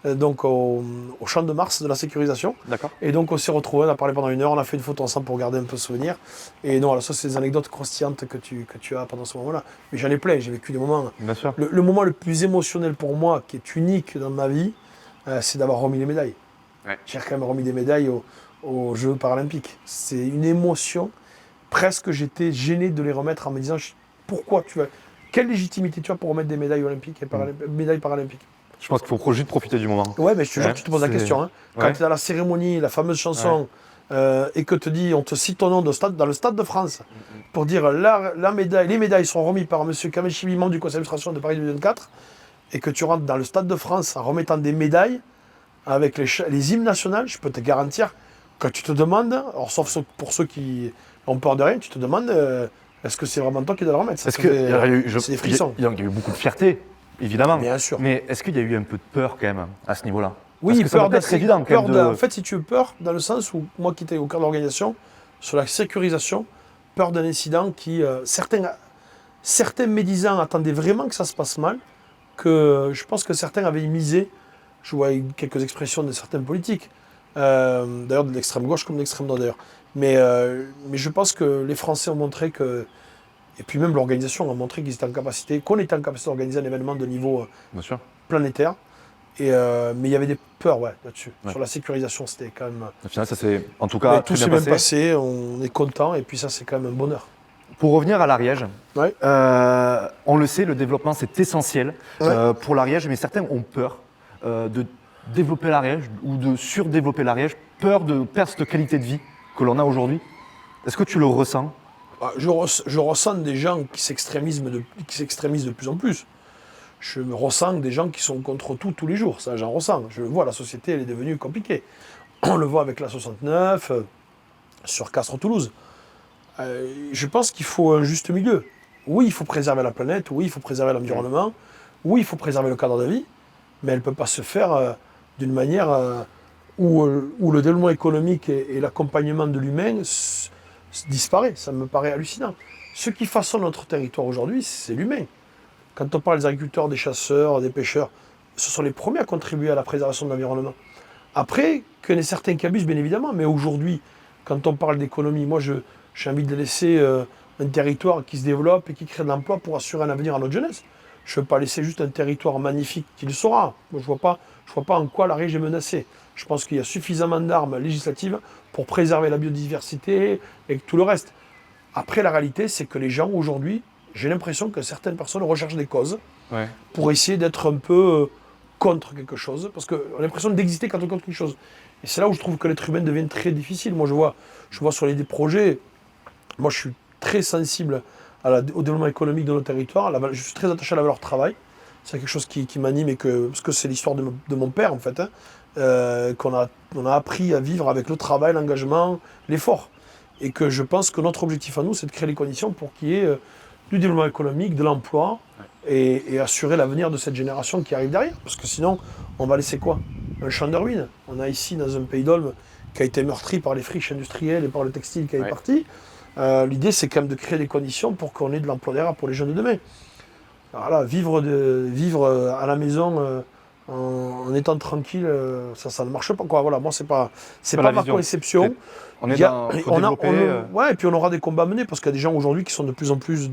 donc au Champ de Mars de la sécurisation. D'accord. Et donc on s'est retrouvés, on a parlé pendant 1 heure, on a fait une photo ensemble pour garder un peu de souvenir. Et non, voilà, ça c'est des anecdotes croustillantes que tu as pendant ce moment-là. Mais j'en ai plein, j'ai vécu des moments. Bien sûr. Le moment le plus émotionnel pour moi, qui est unique dans ma vie, c'est d'avoir remis les médailles. Ouais. J'ai quand même remis des médailles aux Jeux paralympiques. C'est une émotion. Presque j'étais gêné de les remettre en me disant pourquoi tu vas. Quelle légitimité tu as pour remettre des médailles olympiques et médailles paralympiques? Je pense qu'il faut juste profiter du moment. Ouais, mais je te jure Ouais, que tu te poses la c'est- question. Hein. Quand Ouais. tu es dans la cérémonie, la fameuse chanson, et que on te cite ton nom dans le Stade de France pour dire la médaille, les médailles sont remises par M. Kamechibi, membre du conseil d'administration de Paris 2024, et que tu rentres dans le Stade de France en remettant des médailles avec les hymnes nationaux, je peux te garantir que tu te demandes, alors sauf pour ceux qui ont peur de rien, tu te demandes est-ce que c'est vraiment toi qui dois le remettre? Est-ce qu'il y a eu, c'est des frissons. il y a eu beaucoup de fierté, évidemment. Bien sûr. Mais est-ce qu'il y a eu un peu de peur quand même à ce niveau-là? Oui, Parce que ça peur doit pas être évident quand même de... En fait, si tu veux peur, dans le sens où moi qui étais au cœur de l'organisation, sur la sécurisation, peur d'un incident qui... certains médisants attendaient vraiment que ça se passe mal, que je pense que certains avaient misé, je vois quelques expressions de certains politiques, d'ailleurs de l'extrême gauche comme de l'extrême droite d'ailleurs, mais je pense que les Français ont montré que, et puis même l'organisation a montré qu'ils étaient en capacité, qu'on était en capacité d'organiser un événement de niveau Bien sûr. planétaire. Mais il y avait des peurs là-dessus. Ouais. Sur la sécurisation, c'était quand même. Au final, ça s'est en tout Mais cas tout très s'est bien bien passé. passé, on est content, et puis ça, c'est quand même un bonheur. Pour revenir à l'Ariège, Ouais. on le sait, le développement c'est essentiel pour l'Ariège, mais certains ont peur de développer l'Ariège ou de surdévelopper l'Ariège, peur de perdre cette qualité de vie que l'on a aujourd'hui. Est-ce que tu le ressens? Je ressens des gens qui s'extrémisent de plus en plus. Je me ressens des gens qui sont contre tout tous les jours, ça j'en ressens. Je le vois, la société elle est devenue compliquée. On le voit avec la 69, sur Castres-Toulouse. Je pense qu'il faut un juste milieu. Oui, il faut préserver la planète, oui, il faut préserver l'environnement, oui, il faut préserver le cadre de vie, mais elle ne peut pas se faire d'une manière où le développement économique et l'accompagnement de l'humain disparaît. Ça me paraît hallucinant. Ce qui façonne notre territoire aujourd'hui, c'est l'humain. Quand on parle des agriculteurs, des chasseurs, des pêcheurs, ce sont les premiers à contribuer à la préservation de l'environnement. Après, qu'il y en ait certains qui abusent, bien évidemment, mais aujourd'hui, quand on parle d'économie, moi j'ai envie de laisser un territoire qui se développe et qui crée de l'emploi pour assurer un avenir à notre jeunesse. Je ne veux pas laisser juste un territoire magnifique qui le sera. Moi, je ne vois pas en quoi l'Ariège est menacée. Je pense qu'il y a suffisamment d'armes législatives pour préserver la biodiversité et tout le reste. Après, la réalité, c'est que les gens, aujourd'hui, j'ai l'impression que certaines personnes recherchent des causes pour essayer d'être un peu contre quelque chose, parce qu'on a l'impression d'exister quand on contre quelque chose. Et c'est là où je trouve que l'être humain devient très difficile. Moi, je vois sur des projets, moi, je suis très sensible au développement économique de nos territoires. Je suis très attaché à la valeur travail. C'est quelque chose qui m'anime, parce que c'est l'histoire de mon père, en fait, qu'on a appris à vivre avec le travail, l'engagement, l'effort. Et que je pense que notre objectif à nous, c'est de créer les conditions pour qu'il y ait du développement économique, de l'emploi, et assurer l'avenir de cette génération qui arrive derrière. Parce que sinon, on va laisser quoi? Un champ de ruines. On a ici, dans un pays d'Olme, qui a été meurtri par les friches industrielles et par le textile qui est parti. L'idée, c'est quand même de créer des conditions pour qu'on ait de l'emploi derrière pour les jeunes de demain. Alors là, vivre à la maison en étant tranquille, ça ne marche pas, quoi. Voilà, moi, c'est pas ma conception. On est dans faut développer. Ouais, et puis on aura des combats à mener, parce qu'il y a des gens aujourd'hui qui sont de plus en plus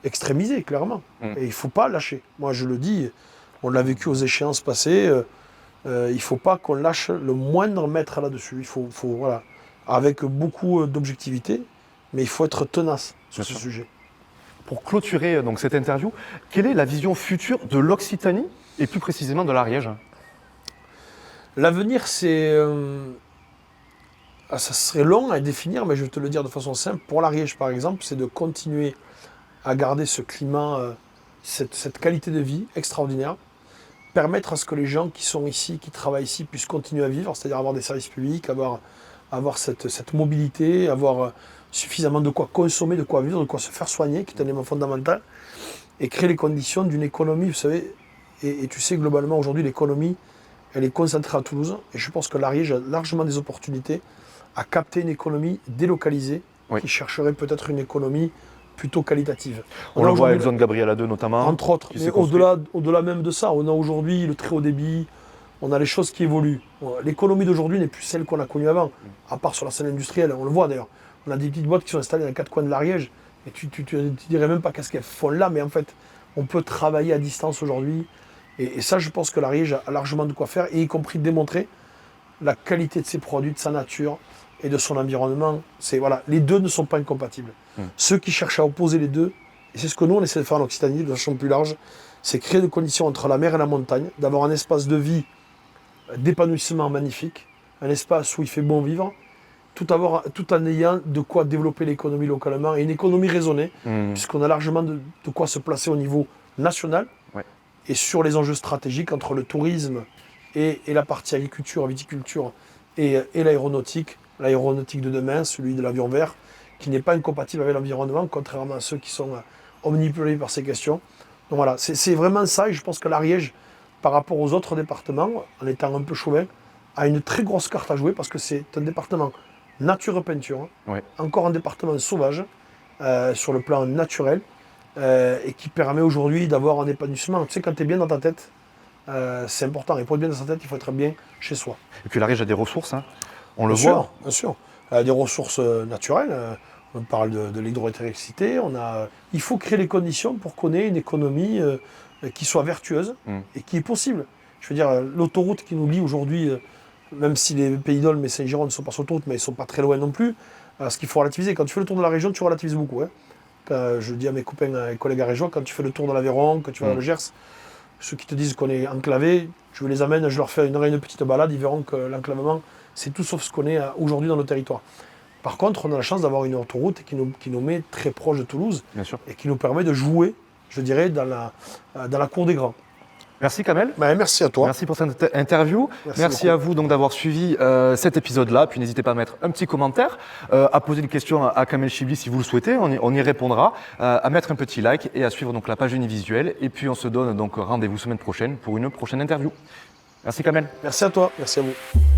extrémisés, clairement. Et il ne faut pas lâcher. Moi, je le dis, on l'a vécu aux échéances passées, il ne faut pas qu'on lâche le moindre mètre là-dessus. Il faut voilà, avec beaucoup d'objectivité, mais il faut être tenace sur ce sujet. Pour clôturer donc cette interview, quelle est la vision future de l'Occitanie et plus précisément de l'Ariège? L'avenir, c'est... ça serait long à définir, mais je vais te le dire de façon simple. Pour l'Ariège, par exemple, c'est de continuer à garder ce climat, cette qualité de vie extraordinaire, permettre à ce que les gens qui sont ici, qui travaillent ici, puissent continuer à vivre, c'est-à-dire avoir des services publics, avoir cette mobilité, avoir suffisamment de quoi consommer, de quoi vivre, de quoi se faire soigner, qui est un élément fondamental, et créer les conditions d'une économie, vous savez, Et tu sais, globalement, aujourd'hui, l'économie, elle est concentrée à Toulouse. Et je pense que l'Ariège a largement des opportunités à capter une économie délocalisée qui chercherait peut-être une économie plutôt qualitative. On le voit avec Zone Gabriela 2 notamment. Entre autres. Mais au-delà même de ça, on a aujourd'hui le très haut débit, on a les choses qui évoluent. L'économie d'aujourd'hui n'est plus celle qu'on a connue avant, à part sur la scène industrielle. On le voit d'ailleurs. On a des petites boîtes qui sont installées dans les quatre coins de l'Ariège. Et tu dirais même pas qu'est-ce qu'elles font là, mais en fait, on peut travailler à distance aujourd'hui. Et ça, je pense que l'Ariège a largement de quoi faire, et y compris démontrer la qualité de ses produits, de sa nature et de son environnement. Voilà, les deux ne sont pas incompatibles. Ceux qui cherchent à opposer les deux, et c'est ce que nous, on essaie de faire en Occitanie, de façon plus large, c'est créer des conditions entre la mer et la montagne, d'avoir un espace de vie, d'épanouissement magnifique, un espace où il fait bon vivre, tout en ayant de quoi développer l'économie localement, et une économie raisonnée, puisqu'on a largement de quoi se placer au niveau national, et sur les enjeux stratégiques entre le tourisme et la partie agriculture, viticulture et l'aéronautique de demain, celui de l'avion vert, qui n'est pas incompatible avec l'environnement, contrairement à ceux qui sont omnipolés par ces questions. Donc voilà, c'est vraiment ça, et je pense que l'Ariège, par rapport aux autres départements, en étant un peu chauvin, a une très grosse carte à jouer, parce que c'est un département nature peinture, encore un département sauvage, sur le plan naturel, et qui permet aujourd'hui d'avoir un épanouissement. Tu sais, quand tu es bien dans ta tête, c'est important. Et pour être bien dans sa tête, il faut être bien chez soi. Et puis l'Ariège a des ressources, hein. On le voit. voit. Bien sûr. Des ressources naturelles. On parle de l'hydroélectricité. Il faut créer les conditions pour qu'on ait une économie qui soit vertueuse et qui est possible. Je veux dire, l'autoroute qui nous lie aujourd'hui, même si les Pays d'Aulne et Saint-Giron ne sont pas sur l'autoroute, mais ils ne sont pas très loin non plus, ce qu'il faut relativiser. Quand tu fais le tour de la région, tu relativises beaucoup. Je dis à mes copains et collègues ariégeois, quand tu fais le tour de l'Aveyron, quand tu vas dans le Gers, ceux qui te disent qu'on est enclavé, je les amène, je leur fais une petite balade, ils verront que l'enclavement, c'est tout sauf ce qu'on est aujourd'hui dans nos territoires. Par contre, on a la chance d'avoir une autoroute qui nous met très proche de Toulouse, et qui nous permet de jouer, je dirais, dans la cour des grands. Merci Kamel. Merci à toi. Merci pour cette interview. Merci à vous donc d'avoir suivi cet épisode-là. Puis n'hésitez pas à mettre un petit commentaire, à poser une question à Kamel Chibli si vous le souhaitez. On y répondra. À mettre un petit like et à suivre donc la page Univisuel. Et puis on se donne donc rendez-vous semaine prochaine pour une prochaine interview. Merci Kamel. Merci à toi. Merci à vous.